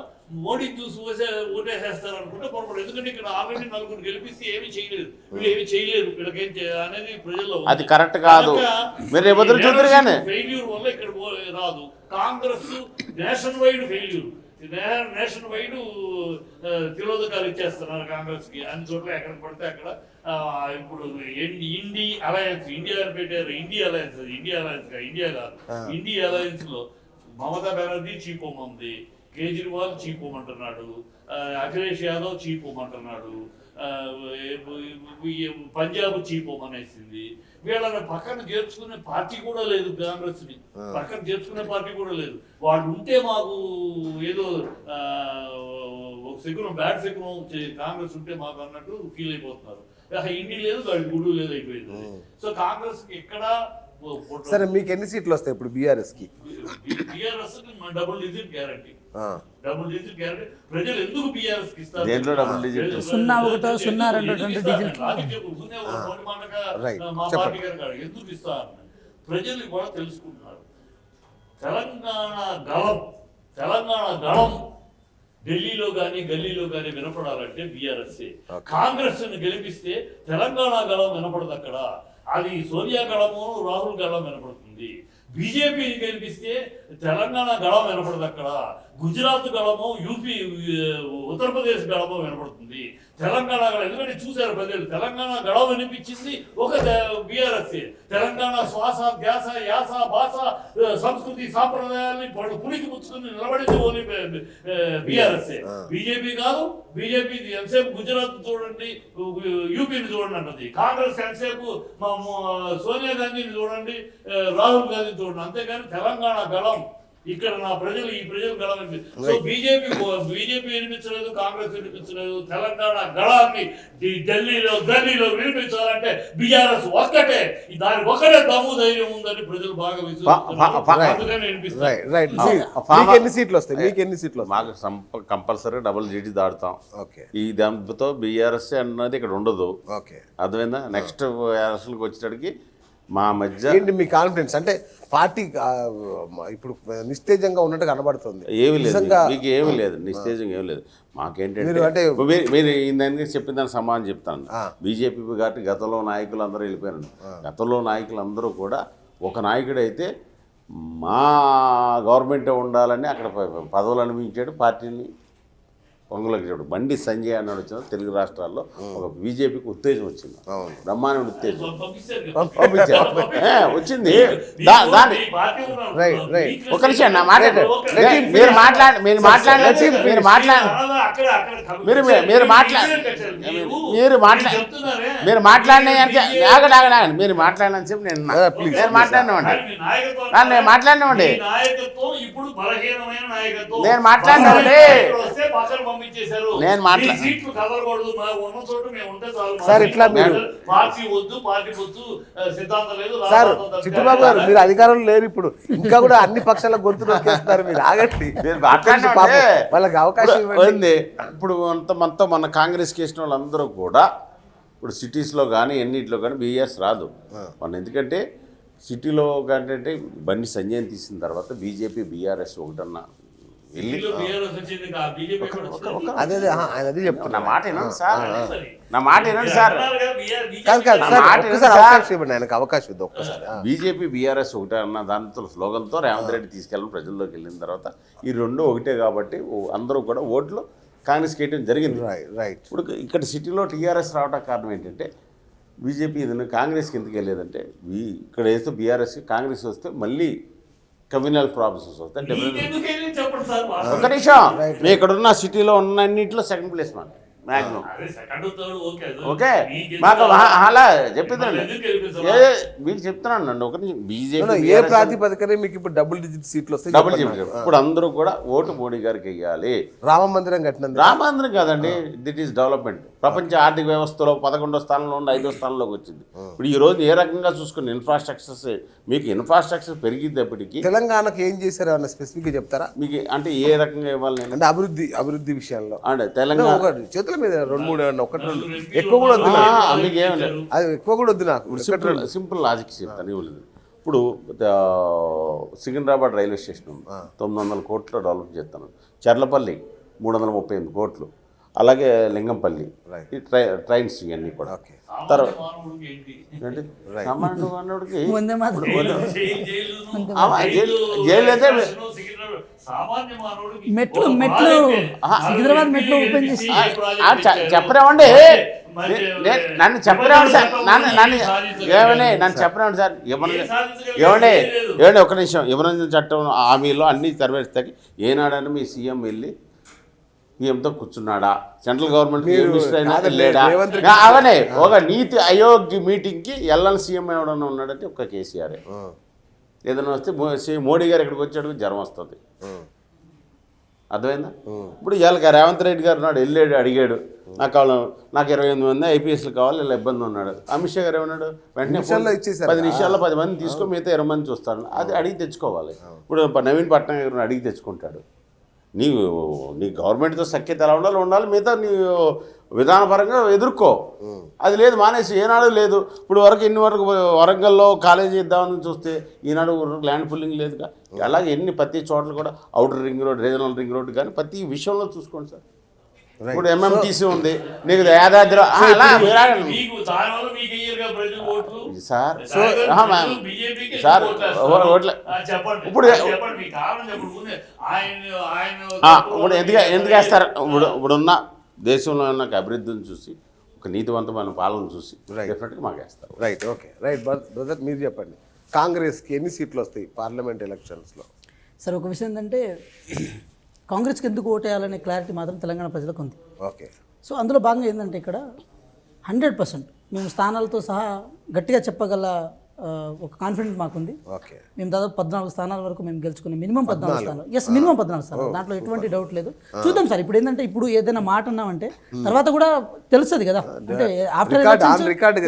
మోడీ చూసి ఓటేసేస్తారు అనుకుంటే పొరపాటు. ఎందుకంటే ఇక్కడ ఆల్రెడీ 4 గెలిపిస్తే ఏమి చేయలేదు, వీళ్ళు ఏమి చేయలేరు, వీళ్ళకేం అనేది ప్రజల్లో అది కరెక్ట్ కాదు. ఫెయిల్యూర్ వల్ల ఇక్కడ రాదు. Congress nation wide failure, nation wide తిరోధకాలు ఇచ్చేస్తున్నారు కాంగ్రెస్ కి. అన్ని చోట్ల ఎక్కడ పడితే అక్కడ. ఇప్పుడు ఇండియా అని పెట్టారు. ఇండియా కాదు, ఇండియా అలయన్స్ లో మమతా బెనర్జీ చీపోమంది, కేజ్రీవాల్ చీపోమంటున్నాడు, అఖిలేష్ యాదవ్ చీపోమంటున్నాడు, పంజాబ్ చీపోమనేసింది. వీళ్ళని పక్కన చేర్చుకునే పార్టీ కూడా లేదు, కాంగ్రెస్ ని పక్కన చేర్చుకునే పార్టీ కూడా లేదు. వాళ్ళు ఉంటే మాకు ఏదో శకునం, బ్యాడ్ శకునం కాంగ్రెస్ ఉంటే మాకు అన్నట్టు ఫీల్ అయిపోతున్నారు. ఇండియా లేదు, వాడి గుడు లేదు అయిపోయింది. సో కాంగ్రెస్ కి ఎక్కడ. సరే, మీకు ఎన్ని సీట్లు వస్తాయి ఇప్పుడు బీఆర్ఎస్ కి? BRS double digit guarantee. ప్రజలు ఎందుకు బీఆర్ఎస్ కి ఇస్తారు? 0, 1, 0, 2 ఎందుకు ఇస్తారు ప్రజలు కూడా తెలుసుకుంటున్నారు. తెలంగాణ గళం ఢిల్లీలో కానీ గల్లీలో కానీ వినపడాలంటే బీఆర్ఎస్. కాంగ్రెస్ ని గెలిపిస్తే తెలంగాణ గళం వినపడదు అక్కడ. అది సోనియా గళము, రాహుల్ గళం వినపడుతుంది. బీజేపీని గెలిపిస్తే తెలంగాణ గళం వినపడదు అక్కడ. గుజరాత్ గళము, యూపీ, ఉత్తరప్రదేశ్ గళము వినపడుతుంది. తెలంగాణ గళం ఎందుకంటే చూశారు ప్రజలు, తెలంగాణ గళం వినిపించింది ఒక బీఆర్ఎస్. తెలంగాణ శ్వాస, ధ్యాస, యాస, భాష, సంస్కృతి, సాంప్రదాయాన్ని పులికి పుచ్చుకుని నిలబడింది ఓన్లీ బీఆర్ఎస్. బీజేపీ కాదు. బీజేపీ ఎంతసేపు గుజరాత్ చూడండి, యూపీని చూడండి అంటది. కాంగ్రెస్ ఎంతసేపు సోనియా గాంధీని చూడండి, రాహుల్ గాంధీని చూడండి. అంతేగాని తెలంగాణ గళం ఇక్కడ నా ప్రజలు, ఈ ప్రజలు గళం వినిపిస్తుంది. సో బీజేపీ వినిపించలేదు, కాంగ్రెస్ వినిపించలేదు. తెలంగాణ గళాన్ని ఢిల్లీలో వినిపించాలంటే బీఆర్ఎస్ ఒక్కటే, దానికి ఒక్కటే దమ్ము ధైర్యం ఉందని ప్రజలు బాగా ఎన్ని సీట్లు వస్తాయి? మీకు ఎన్ని సీట్లు? మాకు కంపల్సరీ డబుల్ జీటీ దాడుతాం. ఈ దాంతో బీఆర్ఎస్ అన్నది ఇక్కడ ఉండదు. అర్థమైందా? నెక్స్ట్ ఎలక్షన్కి వచ్చేటడికి మా మధ్య ఏంటి మీ కాన్ఫిడెన్స్? అంటే పార్టీ ఇప్పుడు నిస్తేజంగా ఉన్నట్టు కనబడుతుంది. ఏమి లేదు, మీకు ఏమి లేదు, నిస్తేజంగా ఏమి లేదు. మాకేంటంటే మీరు దానికి చెప్పిన దానికి సమాధానం చెప్తాను. బీజేపీ కాబట్టి గతంలో నాయకులు అందరూ వెళ్ళిపోయారు. గతంలో నాయకులు అందరూ కూడా ఒక నాయకుడు అయితే మా గవర్నమెంటే ఉండాలని అక్కడ పదవులు అనిపించాడు, పార్టీని పొంగులోకి చెప్పాడు. బండి సంజయ్ అన్నాడు వచ్చిన తెలుగు రాష్ట్రాల్లో ఒక బీజేపీకి ఉత్తేజం వచ్చింది, బ్రహ్మాండమైన ఉత్తేజం వచ్చింది. దాని ఒక నిమిషం నా మాట మీరు మాట్లాడిన చెప్పి నేను మాట్లాడినామండి నేను మాట్లాడినామండి సార్ ఇట్లా మీరు సార్ చిట్టుబాబు గారు మీరు అధికారంలో లేరు ఇప్పుడు, ఇంకా కూడా అన్ని పక్షాల గొంతు నొక్కేస్తున్నారు. మీరు ఆగండి, వాళ్ళకి అవకాశం ఇవ్వండి. ఇప్పుడు మొత్తం మన కాంగ్రెస్ చేసిన వాళ్ళందరూ కూడా ఇప్పుడు సిటీస్లో కానీ ఎన్నిట్లో కానీ బీఆర్ఎస్ రాదు మన, ఎందుకంటే సిటీలో అంటే బండి సంజయ్ తీసిన తర్వాత బీజేపీ బీఆర్ఎస్ ఒకటన్నా వెళ్ళి అదే ఆయన అది చెప్తున్నా. నా మాట వినండి సార్, నా మాట వినండి సార్. ఆయనకు అవకాశం ఇద్దాం ఒక్కసారి. బీజేపీ బీఆర్ఎస్ ఒకటే అన్న దాంతో స్లోగన్తో రేవంత్ రెడ్డి తీసుకెళ్ళడం ప్రజల్లోకి వెళ్ళిన తర్వాత ఈ రెండు ఒకటే కాబట్టి అందరూ కూడా ఓట్లు కాంగ్రెస్కి వేయడం జరిగింది. రైట్. ఇప్పుడు ఇక్కడ సిటీలో టీఆర్ఎస్ రావడానికి కారణం ఏంటంటే బీజేపీ ఏదైనా కాంగ్రెస్కి ఎందుకు వెళ్ళేదంటే ఇక్కడ వేస్తే బీఆర్ఎస్కి, కాంగ్రెస్ వస్తే మళ్ళీ కమ్యూనల్ ప్రాబ్లమ్స్ వస్తాయి. ఒక నిమిషం, మీ ఇక్కడ ఉన్న సిటీలో ఉన్న అన్నింటిలో సెకండ్ ప్లేస్ మాట మ్యాక్సిమం. ఓకే మాకు అలా చెప్పిందండి, మీకు చెప్తున్నాను ఒక నిమిషం. బీజేపీ ఏ ప్రాతిపదికనే మీకు ఇప్పుడు డబుల్ డిజిట్ సీట్లు వస్తాయి? Double digit. ఇప్పుడు అందరూ కూడా ఓటు మోడీ గారికి వేయాలి. రామ మందిరం కట్టినందుకు? రామ మందిరం కాదండి, దిట్ ఈస్ డెవలప్మెంట్. ప్రపంచ ఆర్థిక వ్యవస్థలో 11వ స్థానంలో ఉండి 5వ స్థానంలోకి వచ్చింది. ఇప్పుడు ఈ రోజు ఏ రకంగా చూసుకుని ఇన్ఫ్రాస్ట్రక్చర్స్, మీకు ఇన్ఫ్రాస్ట్రక్చర్ పెరిగినప్పటికీ తెలంగాణకు ఏం చేశారు అన్న స్పెసిఫిక్గా చెప్తారా? మీకు అంటే ఏ రకంగా ఇవ్వాలి అంటే అభివృద్ధి విషయంలో అంటే తెలంగాణ చేతుల మీద 2-3 ఒకటి 2 ఎక్కువ కూడా వద్దు, మీకు ఏమి అది ఎక్కువ కూడా వద్దు నాకు. సింపుల్ లాజిక్ చెప్తాను. ఇవ్వలేదు. ఇప్పుడు సికింద్రాబాద్ రైల్వే స్టేషన్ ఉంది, 900 కోట్లు డెవలప్ చేస్తాను. చర్లపల్లి 338 కోట్లు, అలాగే లింగంపల్లి ఈ ట్రైన్స్ ఇవన్నీ కూడా. తర్వాత ఏంటి సామాన్యుడికి జైలు అయితే చెప్పరేమండి, నన్ను చెప్పరేమండి సార్, నన్ను చెప్పరేమండి సార్. ఏమండి ఒక నిమిషం. విభజన చట్టం హామీలో అన్ని నెరవేరుస్తాయి. ఏనాడని మీ సీఎం వెళ్ళి పీఎంతో కూర్చున్నాడా? సెంట్రల్ గవర్నమెంట్ లేడా? అవనే ఒక నీతి ఆయోగ్ మీటింగ్కి వెళ్ళని సీఎం ఎవడన్నా ఉన్నాడంటే ఒక కేసీఆర్. ఏదైనా వస్తే మోడీ గారు ఇక్కడికి వచ్చాడు జ్వరం వస్తుంది, అర్థమైందా? ఇప్పుడు ఇవాళ రేవంత్ రెడ్డి గారు ఉన్నాడు, వెళ్ళాడు అడిగాడు, నాకు 28 మంది ఐపీఎస్లు కావాలి, ఇలా ఇబ్బంది ఉన్నాడు. అమిత్ షా గారు ఏమన్నాడు, వెంటనే 10 నిమిషాల్లో 10 మంది తీసుకో, మిగతా 20 మంది చూస్తాను. అది అడిగి తెచ్చుకోవాలి. ఇప్పుడు నవీన్ పట్నాయక్ గారిని అడిగి తెచ్చుకుంటాడు. నీ గవర్నమెంట్తో సఖ్యత ఎలా ఉండాలి, మిగతా నీ విధానపరంగా ఎదుర్కో. అది లేదు, మానేసి ఏనాడు లేదు. ఇప్పుడు ఎన్ని వరకు వరంగల్లో కాలేజీ ఇద్దామని చూస్తే ఈనాడు ల్యాండ్ పుల్లింగ్ లేదుగా. అలాగే ప్రతి చోట్ల కూడా outer ring road, regional ring road కానీ ప్రతి విషయంలో చూసుకోండి సార్. ఇప్పుడు ఎంఎంటీసీ ఉంది, నీకు యాదాద్రి సార్ ఓట్ల. ఇప్పుడు ఎందుకు వేస్తారు? ఇప్పుడున్న దేశంలో ఉన్న అభివృద్ధిని చూసి, ఒక నీతివంతమైన పాలన చూసి డెఫినెట్గా మాకు వేస్తారు. Right, okay, right. బ్రదర్ మీరు చెప్పండి, కాంగ్రెస్కి ఎన్ని సీట్లు వస్తాయి పార్లమెంట్ ఎలక్షన్స్లో? సార్ ఒక విషయం ఏంటంటే కాంగ్రెస్కి ఎందుకు ఓటేయాలనే క్లారిటీ మాత్రం తెలంగాణ ప్రజలకు ఉంది. ఓకే. సో అందులో భాగంగా ఏంటంటే ఇక్కడ 100% మేము స్థానాలతో సహా గట్టిగా చెప్పగల ఒక కాన్ఫిడెంట్ మాకుంది. ఓకే. మేము దాదాపు 14 స్థానాల వరకు మేము గెలుచుకున్నాం. మినిమం 14 స్థానాలు. మినిమం 14 స్థానాలు, దాంట్లో ఎటువంటి డౌట్ లేదు. చూద్దాం సార్. ఇప్పుడు ఏంటంటే ఇప్పుడు ఏదైనా మాట అన్నామంటే తర్వాత కూడా తెలుస్తుంది కదా, అంటే ఆఫ్టర్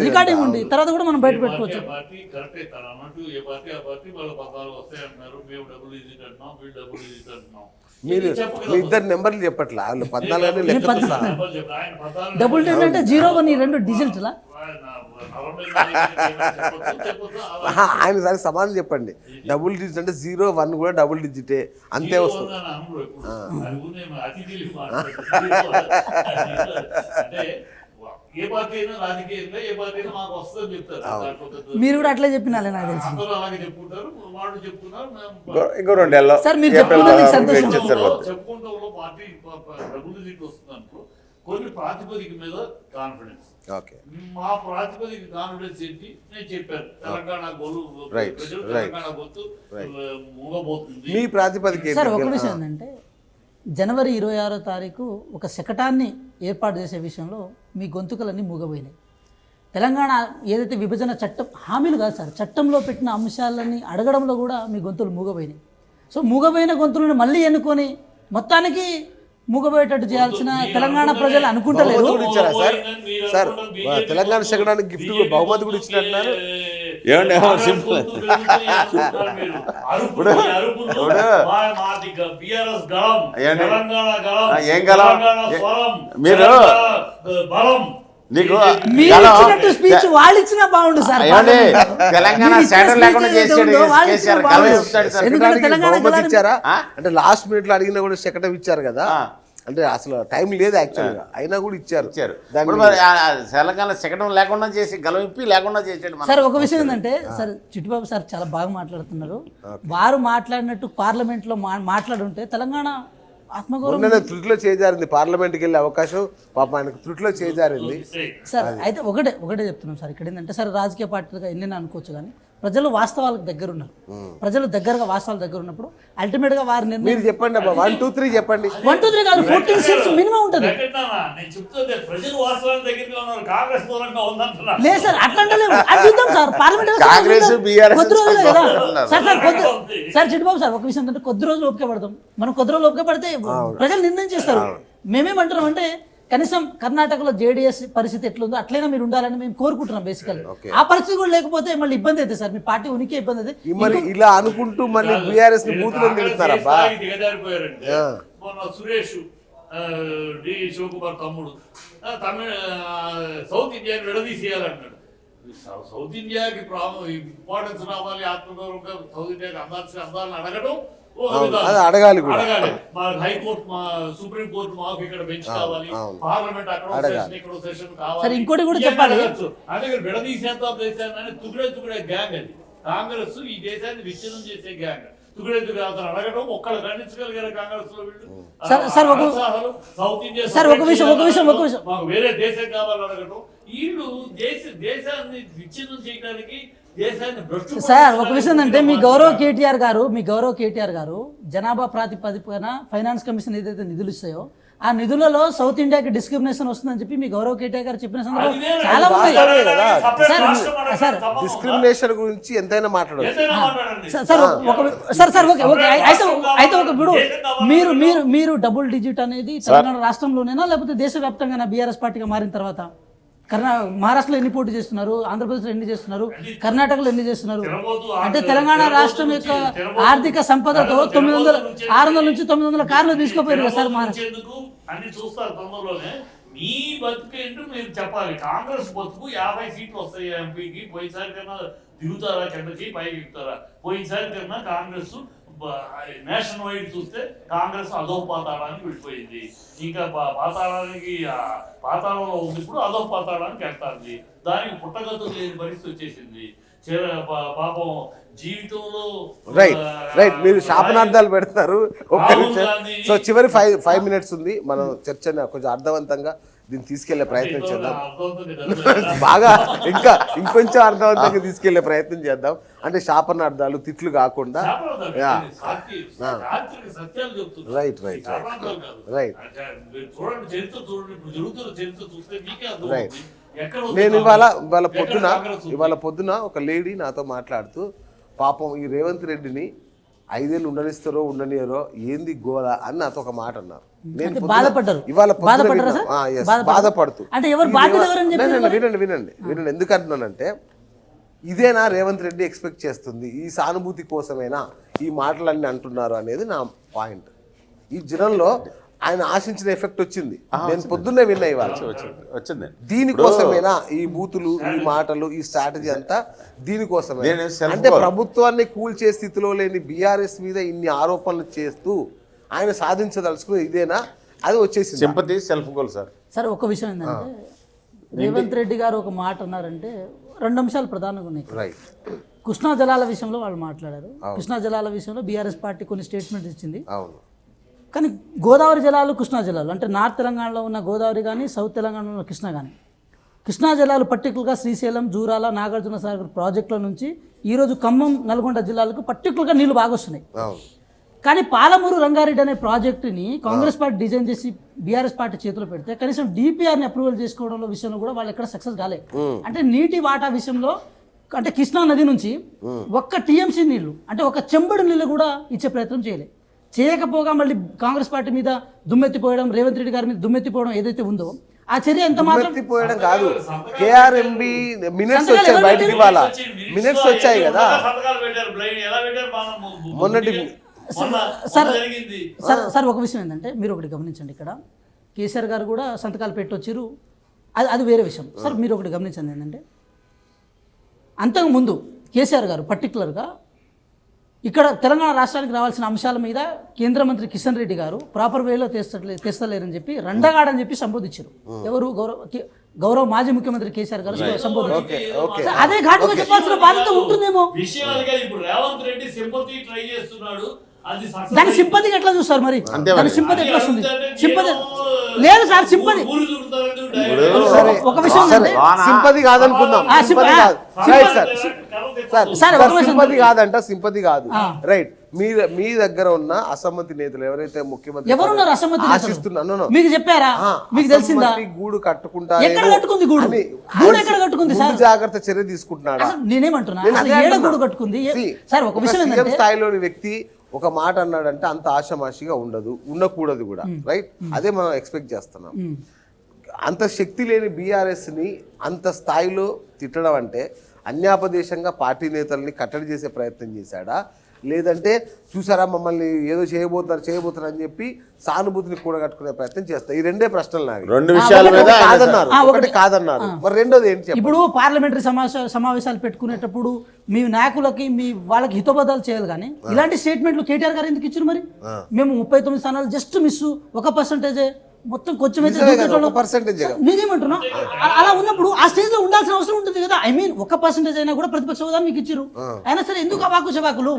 రికార్డింగ్ ఉంది, తర్వాత కూడా మనం బయట పెట్టుకోవచ్చు. మీరు మీ ఇద్దరు నెంబర్లు చెప్పట్లా? వాళ్ళు 14 డబుల్ డిజిట్ అంటే 0-1 ఈ 2 డిజిట్లా? ఆయన దానికి సమాధానం చెప్పండి. డబుల్ డిజిట్ అంటే 0-1 కూడా డబుల్ డిజిటే, అంతే వస్తుంది. ఏ పార్టీ అయినా రాజకీయంగా ఏ పార్టీ అయినా మాకు వస్తుందని చెప్తారు. దాంట్లో పెద్ద- మీరు కూడా అట్లే చెప్పినాలే నాకు తెలిసి. అందరూ అలాగే చెప్పుకుంటారు, వాళ్ళు చెప్పుకున్నారు, మేము ఇంకో 2 ఏళ్ళలో సార్, మీరు ఏప్రిల్ చెప్పుకున్నందుకు 16 సంతోషం. వెయిట్ చేస్తారు వాళ్ళు. చెప్పుకుంటూ పార్టీ డబ్బులు సీట్లు వస్తుందనుకో కొన్ని ప్రాతిపదిక మీద కాన్ఫిడెన్స్. ఓకే, మా ప్రాతిపదిక కాన్ఫిడెన్స్ ఏంటి నేను చెప్పాను. తెలంగాణ గోలు Right, ప్రజలు right. తెలంగాణ గొత్తు మూగబోతుంది. మీ ప్రాతిపదిక సార్, ఒక ఏంటి? విషయం ఏంటంటే జనవరి 26వ తారీఖు ఒక శకటాన్ని ఏర్పాటు చేసే విషయంలో మీ గొంతుకలన్నీ మూగబోయినాయి. తెలంగాణ ఏదైతే విభజన చట్టం హామీలు కాదు సార్, చట్టంలో పెట్టిన అంశాలన్నీ అడగడంలో కూడా మీ గొంతులు మూగబోయినాయి. సో మూగబోయిన గొంతులను మళ్ళీ ఎన్నుకొని మొత్తానికి మూగబోయేటట్టు చేయాల్సిన తెలంగాణ ప్రజలు అనుకుంటలేరు. బహుమతి కూడా ఇచ్చారా సార్? సార్, తెలంగాణ శకటానికి గిఫ్ట్ బహుమతి కూడా ఇచ్చినట్టున్నారు. ఏమండి సింపుల్ ఏం గలం? మీరు నీకు మీరు ఇచ్చినట్టు స్పీచ్ వాళ్ళు ఇచ్చినా బాగుండు సార్. ఏమండి తెలంగాణ మీరు ఇచ్చిన సెంటర్ లేకుండా speech ఏదైతే చేసాడు ఉందో వాళ్ళు ఇచ్చినా కేసీఆర్ బాగుండు. కలం చెప్తాడు సార్. ఎందుకంటే శకటానికి తెలంగాణ బహుమతి గలాన్ని- ఇచ్చారా? ఆ? అంటే లాస్ట్ మినిట్ లో అడిగినా కూడా శకటం ఇచ్చారు కదా. ఆ. అంటే అసలు టైం లేదు యాక్చువల్గా, అయినా కూడా ఇచ్చారు. ఇచ్చారు దాన్ని ఇప్పుడు మరి ఆ తెలంగాణ శకటం లేకుండా చేసి గలం ఇప్పి లేకుండా చేసాడు మన. సార్, ఒక విషయం ఏంటంటే సార్, చిట్టిబాబు సార్ చాలా బాగా మాట్లాడుతున్నారు. వారు మాట్లాడినట్టు పార్లమెంట్లో మాట్లాడుంటే తెలంగాణ ఆత్మగౌరవం. మొన్ననే త్రుటిలో చేజారింది, పార్లమెంట్కి వెళ్ళే అవకాశం పాపం ఆయనకు త్రుటిలో చేజారింది. సార్ అయితే ఒకటే చెప్తున్నాం సార్. ఇక్కడ ఏంటంటే సార్, రాజకీయ పార్టీలుగా ఎన్నైనా అనుకోవచ్చు కానీ ప్రజలు వాస్తవాలకు దగ్గర ఉన్నారు. ప్రజలు దగ్గరగా వాస్తవాల దగ్గర ఉన్నప్పుడు అల్టిమేట్గా వారి నిర్ణయం. మీరు చెప్పండి అబ్బా, 1 2 3 చెప్పండి. 1 2 3 కాదు, 14 సీట్స్ మినిమం ఉంటుంది. నేను చెప్తుంది ప్రజలు వాస్తవానికి దగ్గరగా ఉన్నారు, కాంగ్రెస్ దూరంగా ఉందంటున్నా. లేదు సార్, అట్లా అంటలేము. అది చూద్దాం సార్, పార్లమెంట్ కాంగ్రెస్, BRS కొద్ది రోజులే కదా ఉన్నారు. సార్ చిట్టిబాబు సార్, ఒక విషయం ఏంటంటే కొద్ది రోజులు ఓపిక పడతాం. మనం కొద్ది రోజులు ఓపిక పడితే ప్రజలు నిర్ణయం చేస్తారు. మేమేమంటున్నాం అంటే కనీసం కర్ణాటకలో జేడీఎస్ పరిస్థితి ఎట్లుందో అట్లయినా మీరు ఉండాలని మేము కోరుకుంటున్నాం బేసికల్లీ. ఆ పరిస్థితి కూడా లేకపోతే మళ్ళీ ఇబ్బంది అవుతుంది సార్, మీ పార్టీ ఉనికి ఇబ్బంది అవుతుంది. మరి ఇలా అనుకుంటూ మళ్ళీ బీఆర్ఎస్ ని బూతులు తిరుగుతారబ్బా. దిగజారిపోయారంటే మొన్న సురేష్ డి శివకుమార్ తమ్ముడు తమిళ సౌత్ ఇండియాని విడదీసేయాలన్నాడు. సౌత్ ఇండియాకి ఇంపార్టెన్స్ రావాలి, ఆత్మగౌరవంగా సౌత్ ఇండియాకి అందాలని అడగడం అది అడగాలి కూడా. అడగాలి. మా హైకోర్టు, మా సుప్రీం కోర్టు మాకు ఇక్కడ బెంచ్ కావాలి, పార్లమెంట్ అక్కడ సెషన్ ఇక్కడ సెషన్ కావాలి. సరే, ఇంకోటి కూడా చెప్పాలి. అదే విడదీసేద్దాం దేశాన్ని తుగుడే గ్యాంగ్ అది. కాంగ్రెస్ ఈ దేశాన్ని విచ్ఛిన్నం చేసే గ్యాంగ్. తుగుడే అతను అడగడం ఒక్కళ్ళు ఖండించగలిగారు కాంగ్రెస్ లో వీళ్ళు. సౌత్ ఇండియా సార్, ఒక విషయం మాకు వేరే దేశం కావాలని అడగడం. వీళ్ళు దేశాన్ని విచ్ఛిన్నం చేయడానికి సార్, ఒక విషయం అంటే మీ గౌరవ కేటీఆర్ గారు జనాభా ప్రాతిపదికన ఫైనాన్స్ కమిషన్ ఏదైతే నిధులు ఇస్తాయో ఆ నిధులలో సౌత్ ఇండియాకి డిస్క్రిమినేషన్ వస్తుందని చెప్పి మీ గౌరవ కేటీఆర్ గారు చెప్పిన సందర్భం చాలా ఉన్నాయి సార్. డిస్క్రిమినేషన్ గురించి ఎంతైనా మాట్లాడచ్చు సార్. ఓకే అయితే ఒక ఇప్పుడు మీరు డబుల్ డిజిట్ అనేది తెలంగాణ రాష్ట్రంలోనేనా లేకపోతే దేశవ్యాప్తంగా బీఆర్ఎస్ పార్టీగా మారిన తర్వాత? మహారాష్ట్రలో ఎన్ని పోటీ చేస్తున్నారు, ఆంధ్రప్రదేశ్లో ఎన్ని చేస్తున్నారు, కర్ణాటకలో ఎన్ని చేస్తున్నారు? అంటే తెలంగాణ రాష్ట్రం యొక్క ఆర్థిక సంపదతో 600 నుంచి 900 కార్లు తీసుకుపోయారు కదా సార్ మహారాష్ట్ర. అన్ని చూస్తారు తొందరలోనే. మీ బతుకు ఏంటో మీరు చెప్పాలి. కాంగ్రెస్ బతుకు 50 సీట్లు వస్తాయి ఎంపీకి. పోయినసారి కన్నా దిగుతారా, కిందకి పైకి ఎక్కుతారా? పోయినసారి కన్నా కాంగ్రెస్ నేషనల్ వైడ్ చూస్తే కాంగ్రెస్ అధో పాతాళానికి వెళ్ళిపోయింది. ఇంకా పాతాళంలో ఉంది, ఇప్పుడు అధో పాతాళానికి వెళ్తాంది. దానికి పుట్టగతులు లేని పరిస్థితి వచ్చేసింది. పాపం జీవితంలో రైట్ మీరు శాపనార్థాలు పెడతారు. ఒక్క నిమిషం. సో చివరి 5 మినిట్స్ ఉంది, మనం చర్చని కొంచెం అర్థవంతంగా దీన్ని తీసుకెళ్లే ప్రయత్నం చేద్దాం. బాగా ఇంకొంచెం అర్థవంతంగా తీసుకెళ్లే ప్రయత్నం చేద్దాం. అంటే శాపనార్థాలు, తిట్లు కాకుండా. Right right right right. నేను ఇవాళ పొద్దున ఒక లేడీ నాతో మాట్లాడుతూ పాపం ఈ రేవంత్ రెడ్డిని 5 ఏళ్ళు ఉండనిస్తారో ఉండనియరో ఏంది గోల అని నాతో ఒక మాట అన్నారు. నేను ఇవాళ బాధపడుతూ వినండి ఎందుకు అంటున్నానంటే, ఇదేనా రేవంత్ రెడ్డి ఎక్స్పెక్ట్ చేస్తుంది? ఈ సానుభూతి కోసమేనా ఈ మాటలన్నీ అంటున్నారు అనేది నా పాయింట్. ఈ జనంలో ఆయన ఆశించిన ఎఫెక్ట్ వచ్చింది. నేను పొద్దున్నే విన్నా ఇవాళ వచ్చింది. దీనికోసమేనా ఈ బూతులు, ఈ మాటలు, ఈ స్ట్రాటజీ అంతా దీనికోసమే? అంటే ప్రభుత్వాన్ని కూల్చే స్థితిలో లేని బీఆర్ఎస్ మీద ఇన్ని ఆరోపణలు చేస్తూ ఆయన సాధించదలుచుకుని ఇదేనా? అది వచ్చేసి sympathy, self goal sir. Sir, ఒక విషయం ఏంటంటే రేవంత్ రెడ్డి గారు ఒక మాట అన్నారంటే 2 అంశాలు ప్రధానంగా ఉన్నాయి. రైట్. కృష్ణా జలాల విషయంలో వాళ్ళు మాట్లాడారు. కృష్ణా జలాల విషయంలో బీఆర్ఎస్ పార్టీ కొన్ని స్టేట్మెంట్స్ ఇచ్చింది. అవును. కానీ గోదావరి జలాలు, కృష్ణా జలాలు అంటే నార్త్ తెలంగాణలో ఉన్న గోదావరి కానీ, సౌత్ తెలంగాణలో ఉన్న కృష్ణా కానీ, కృష్ణా జలాలు పర్టికులర్గా శ్రీశైలం, జూరాల, నాగార్జున సాగర్ ప్రాజెక్టుల నుంచి ఈరోజు ఖమ్మం, నల్గొండ జిల్లాలకు పర్టికులర్గా నీళ్లు బాగా వస్తున్నాయి. అవును. కానీ పాలమూరు రంగారెడ్డి అనే ప్రాజెక్టుని కాంగ్రెస్ పార్టీ డిజైన్ చేసి బీఆర్ఎస్ పార్టీ చేతిలో పెడితే కనీసం డిపిఆర్ని అప్రూవల్ చేసుకోవడంలో విషయంలో కూడా వాళ్ళు ఎక్కడ సక్సెస్ కాలేదు. అంటే నీటి వాటా విషయంలో అంటే కృష్ణా నది నుంచి ఒక్క టీఎంసీ నీళ్లు అంటే ఒక చెంబుడు నీళ్ళు కూడా ఇచ్చే ప్రయత్నం చేయకపోగా మళ్ళీ కాంగ్రెస్ పార్టీ మీద దుమ్మెత్తిపోయడం, రేవంత్ రెడ్డి గారి మీద దుమ్మెత్తిపోవడం ఏదైతే ఉందో ఆ చర్య ఎంత మాత్రం పోయడం కాదు. కేఆర్ఎంబి మినిట్స్ వచ్చాయి బయటికి, ఇవాళ మినిట్స్ వచ్చాయి కదా మొన్నటి. సార్ ఒక విషయం ఏంటంటే మీరు ఒకటి గమనించండి, ఇక్కడ కేసీఆర్ గారు కూడా సంతకాలు పెట్టొచ్చారు, అది వేరే విషయం. సార్ మీరు ఒకటి గమనించండి ఏంటంటే అంతకుముందు కేసీఆర్ గారు పర్టికులర్గా ఇక్కడ తెలంగాణ రాష్ట్రానికి రావాల్సిన అంశాల మీద కేంద్ర మంత్రి కిషన్ రెడ్డి గారు ప్రాపర్ వేలో తెస్తలేరని చెప్పి రండగాడని చెప్పి సంబోధించారు. ఎవరు గౌరవ మాజీ ముఖ్యమంత్రి కేసీఆర్ గారు సంబోధించారు. అదే ఘాటుగా చెప్పాల్సిన బాధ్యత ఉంటుందేమో. దాని సింపతికి ఎట్లా చూస్తారు మరి? దాని సింపతి ఎట్లా వస్తుంది? సింపతి లేదు సార్, సింపతి ఒక విషయం సింపతి కాదనుకుందాం. సింపతి కాదంట, సింపతి కాదు. రైట్. మీ దగ్గర ఉన్న అసమ్మతి నేతలు ఎవరైతే ముఖ్యమంత్రి ఎవరున్నారు అసమ్మతి ఆశిస్తున్నాను మీకు చెప్పారా? మీకు తెలిసిందా? గూడు కట్టుకుంటా ఎక్కడ కట్టుకుంది? గూడు ఎక్కడ కట్టుకుంది సార్? జాగ్రత్త చర్య తీసుకుంటున్నాడు. నేనేమంటున్నా, ఏడ గూడు కట్టుకుంది సార్? ఒక విషయం సీఎం స్థాయిలోని వ్యక్తి ఒక మాట అన్నాడంటే అంత ఆషమాషిగా ఉండకూడదు కూడా. రైట్. అదే మనం ఎక్స్పెక్ట్ చేస్తున్నాం. అంత శక్తి లేని బీఆర్ఎస్ని అంత స్థాయిలో తిట్టడం అంటే అన్యాపదేశంగా పార్టీ నేతల్ని కట్టడి చేసే ప్రయత్నం చేశాడా, లేదంటే చూసారా మమ్మల్ని ఏదో చేయబోతున్నారు అని చెప్పి సానుభూతిని కూడగట్టుకునే ప్రయత్నం చేస్తారు? ఈ రెండే ప్రశ్నలు నాకు. 2 విషయాల మీద కాదన్నారు. మరి రెండోది ఏంటి? ఇప్పుడు పార్లమెంటరీ సమావేశాలు పెట్టుకునేటప్పుడు మీ నాయకులకి వాళ్ళకి హితబోధాలు చేయాలి, కానీ ఇలాంటి స్టేట్మెంట్లు కేటీఆర్ గారు ఎందుకు ఇచ్చారు మరి? మేము 39 స్థానాలు జస్ట్ మిస్, 1% మొత్తం కొంచెం నేనేమంటున్నా, అలా ఉన్నప్పుడు ఆ స్టేజ్ లో ఉండాల్సిన అవసరం ఉంటుంది కదా. ఐ మీన్ 1% అయినా కూడా ప్రతిపక్ష హోదా మీకు ఇచ్చారు. అయినా సరే ఎందుకు అవాకు చవాకులు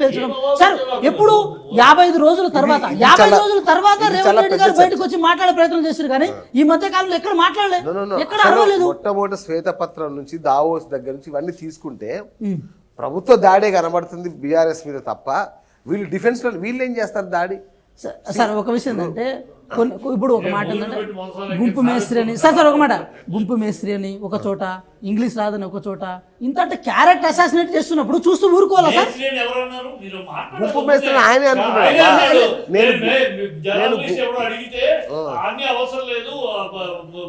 పేల్చడం సార్? ఎప్పుడు 55 రోజుల తర్వాత రేవంత్ రెడ్డి గారు బయటకు వచ్చి మాట్లాడే ప్రయత్నం చేశారు, కానీ ఈ మధ్య కాలంలో ఎక్కడ మాట్లాడలేదు, ఎక్కడ అరవలేదు. మొట్టమొదటి శ్వేతపత్రం నుంచి దావోస్ దగ్గర నుంచి ఇవన్నీ తీసుకుంటే ప్రభుత్వ దాడే కనబడుతుంది బీఆర్ఎస్ మీద తప్ప, వీళ్ళు డిఫెన్స్ లో వీళ్ళు ఏం చేస్తారు దాడి? సార్ ఒక విషయం ఏంటంటే ఇప్పుడు ఒక మాట ఏంటంటే గుంపు మేస్త్రి అని సార్ ఒక మాట గుంపు మేస్త్రి అని ఒక చోట, ఇంగ్లీష్ రాదని ఒక చోట, ఇంత అంటే క్యారెక్టర్ అసాసినేట్ చేస్తున్నప్పుడు చూస్తూ ఊరుకోవాలా సార్? గుంపు మేస్త్రి ఆయనే అనుకున్నాడు.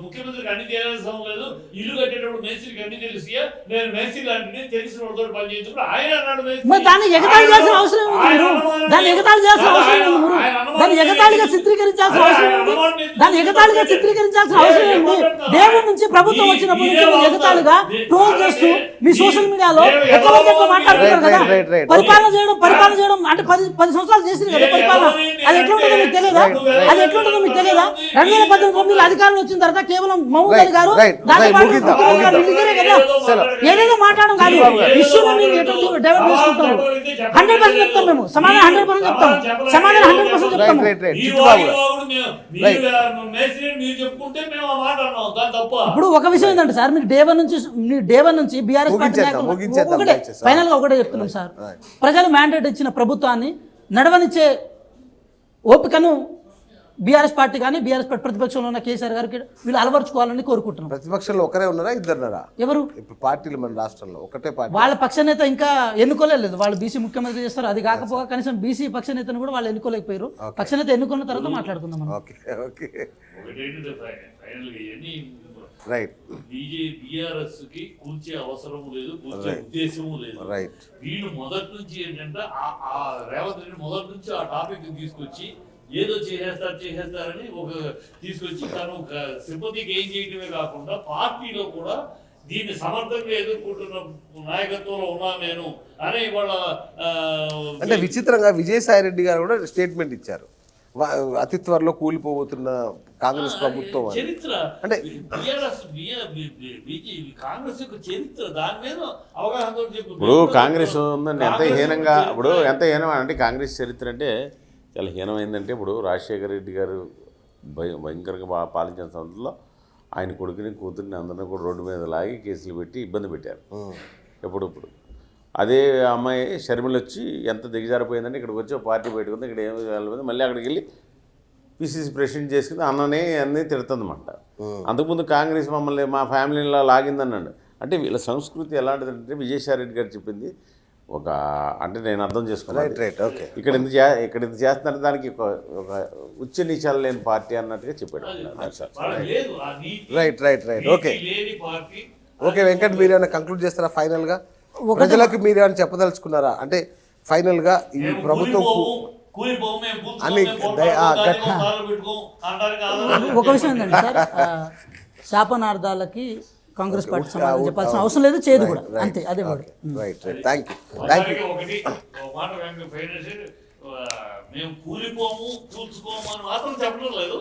ముఖ్యమంత్రికి అన్ని చేయాల్సిన లేదు, ఇల్లు కట్టేటప్పుడు మేస్త్రికి అన్ని తెలుసు, నేను మేస్త్రి లాంటి తెలిసిన వాళ్ళతో పని చేసినప్పుడు ఆయన అన్నాడు. దాన్ని ఎగతాళి చేయాల్సిన అవసరం ఉంది మీరు, దాన్ని ఎగతాళి చేయాల్సిన అవసరం ఉంది మీరు, దాన్ని ఎగతాళిగా చిత్రీకరించాల్సిన అవసరం ఉంది, దాన్ని ఎగతాళిగా చిత్రీకరించాల్సిన అవసరం ఉంది. దేవుడి నుంచి ప్రభుత్వం వచ్చినప్పటి నుంచి ఎగతాళిగా ట్రోల్ చేస్తూ మీ సోషల్ మీడియాలో ఎక్కువ మాట్లాడుతున్నారు కదా. పరిపాలన చేయడం అంటే 10 సంవత్సరాలు చేసింది కదా పరిపాలన. అది ఎట్లుంటుందో మీకు తెలియదా? 2019 అధికారంలో వచ్చిన తర్వాత కేవలం మహమూద్ అలీ గారు ఏదేదో మాట్లాడడం కాదు, ఇష్యూలో మీరు డెవలప్ చేసుకుంటారు. 100% చెప్తాం మేము, సమాధానం 100% చెప్తాం, సమాధానం 100% చెప్తాము. ఇప్పుడు ఒక విషయం ఏంటంటే సార్, మీకు డే వన్ నుంచి బీఆర్ఎస్ పార్టీ ఫైనల్ గా ఒకటే చెప్తున్నాం సార్, ప్రజలు మ్యాండేట్ ఇచ్చిన ప్రభుత్వాన్ని నడవనిచ్చే ఓపికను బీఆర్ఎస్ పార్టీ కానీ బీఆర్ఎస్ పార్టీ ప్రతిపక్షంలో ఉన్న కేసీఆర్ గారికి వీళ్ళు అలవరుచుకోవాలని కోరుకుంటున్నాం. ప్రతిపక్షంలో ఒకరే ఉన్నారా, ఇద్దరున్నారా? ఎవరు ఇప్పుడు పార్టీలు మన రాష్ట్రంలో ఒకటే పార్టీ. వాళ్ళ పక్ష నేత ఇంకా ఎన్నుకోలేదు, వాళ్ళు బీసీ ముఖ్యమంత్రి చేస్తారు. అది కాకపోగా కనీసం బీసీ పక్ష నేతను కూడా వాళ్ళు ఎన్నుకోలేకపోయారు. పక్ష నేత ఎన్నుకున్న తర్వాత మాట్లాడుకుందాం మనం. రైట్. బీఆర్ఎస్ కి కూర్చే అవసరం లేదు, కూర్చే ఉద్దేశము లేదు. రైట్. వీళ్ళు మొదటి నుంచి ఏంటంటే ఆ రేవంత్ రెడ్డి మొదటి నుంచి ఆ టాపిక్ తీసుకొచ్చి ఏదో చేసేస్తారని తీసుకొచ్చి తను సింపతి గెయిన్ చేయడమే కాకుండా పార్టీలో కూడా దీన్ని సమర్థంగా ఎదుర్కొంటున్న నాయకత్వంలో ఉన్నా నేను అని ఇవాళ అంటే విచిత్రంగా విజయసాయి రెడ్డి గారు కూడా స్టేట్మెంట్ ఇచ్చారు. అతి త్వరలో కూలిపోతున్న కాంగ్రెస్ ప్రభుత్వం అని. చరిత్ర అంటే కాంగ్రెస్ యొక్క చరిత్ర దాని మీద అవగాహన ఇప్పుడు కాంగ్రెస్ ఉందండి ఎంత హీనంగా, ఇప్పుడు ఎంత హీనం అంటే కాంగ్రెస్ చరిత్ర అంటే చాలా హీనమైందంటే, ఇప్పుడు రాజశేఖర రెడ్డి గారు భయంకరంగా పాలించిన సందర్భంలో ఆయన కొడుకుని కూతురిని అందరినీ కూడా రోడ్డు మీద లాగి కేసులు పెట్టి ఇబ్బంది పెట్టారు ఎప్పుడప్పుడు. అదే అమ్మాయి షర్మిల వచ్చి ఎంత దిగజారిపోయిందంటే ఇక్కడికి వచ్చి పార్టీ పెట్టుకుంది, ఇక్కడ ఏమి వెళ్ళిపోయింది, మళ్ళీ అక్కడికి వెళ్ళి పిసిసి ప్రెసిడెంట్ చేసుకుని అన్ననే అన్నీ తిడుతుందన్నమాట. అంతకుముందు కాంగ్రెస్ మమ్మల్ని మా ఫ్యామిలీలో లాగిందన్నాడు. అంటే వీళ్ళ సంస్కృతి ఎలాంటిదంటే విజయసాయి రెడ్డి గారు చెప్పింది ఒక, అంటే నేను అర్థం చేసుకున్నాను, ఓకే, ఇక్కడ ఇంత చేస్తున్నారు దానికి ఒక ఉచ్చ నీచాలు లేని పార్టీ అన్నట్టుగా చెప్పాడు. Right okay okay. వెంకట్, మీరు ఏమైనా కంక్లూడ్ చేస్తారా ఫైనల్గా? ప్రజలకు మీరు ఏమైనా చెప్పదలుచుకున్నారా? అంటే ఫైనల్గా ఈ ప్రభుత్వం అని ఒక విషయం ఏంటంటే సార్, శాపనార్థాలకి కాంగ్రెస్ పార్టీ సమాధానం చెప్పాల్సిన అవసరం లేదు, చేయదు కూడా, అంతే. అదే రైట్ థ్యాంక్ యూ. ఒకటి మాట మేము కూలిపోము కూల్చుకోము అని మాత్రం చెప్పడం లేదు.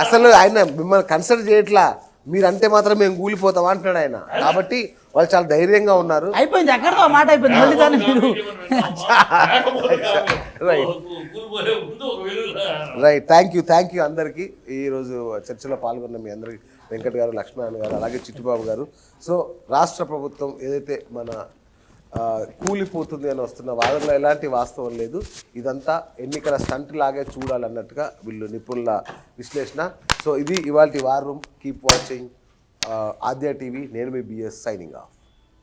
అసలు ఆయన మిమ్మల్ని కన్సిడర్ చేయట్లా, మీరంటే మాత్రం మేము కూలిపోతాం అంటున్నాడు ఆయన. కాబట్టి వాళ్ళు చాలా ధైర్యంగా ఉన్నారు. అయిపోయింది, అక్కడితో మాట అయిపోయింది. మళ్ళీ దాన్ని మీరు రైట్ థ్యాంక్ యూ అందరికీ. ఈరోజు చర్చలో పాల్గొన్న మీ అందరికీ వెంకట్ గారు, లక్ష్మణ్ గారు, అలాగే చిట్టిబాబు గారు. సో రాష్ట్ర ప్రభుత్వం ఏదైతే మన కూలిపోతుంది అని వస్తున్న వాదనలో ఎలాంటి వాస్తవం లేదు, ఇదంతా ఎన్నికల స్టంట్ లాగే చూడాలన్నట్టుగా వీళ్ళు నిపుణుల విశ్లేషణ. సో ఇది ఇవాల్టి వార్ రూమ్. కీప్ వాచింగ్ ఆద్య టీవీ. నేను మీ బిఎస్ సైనింగ్ ఆఫ్.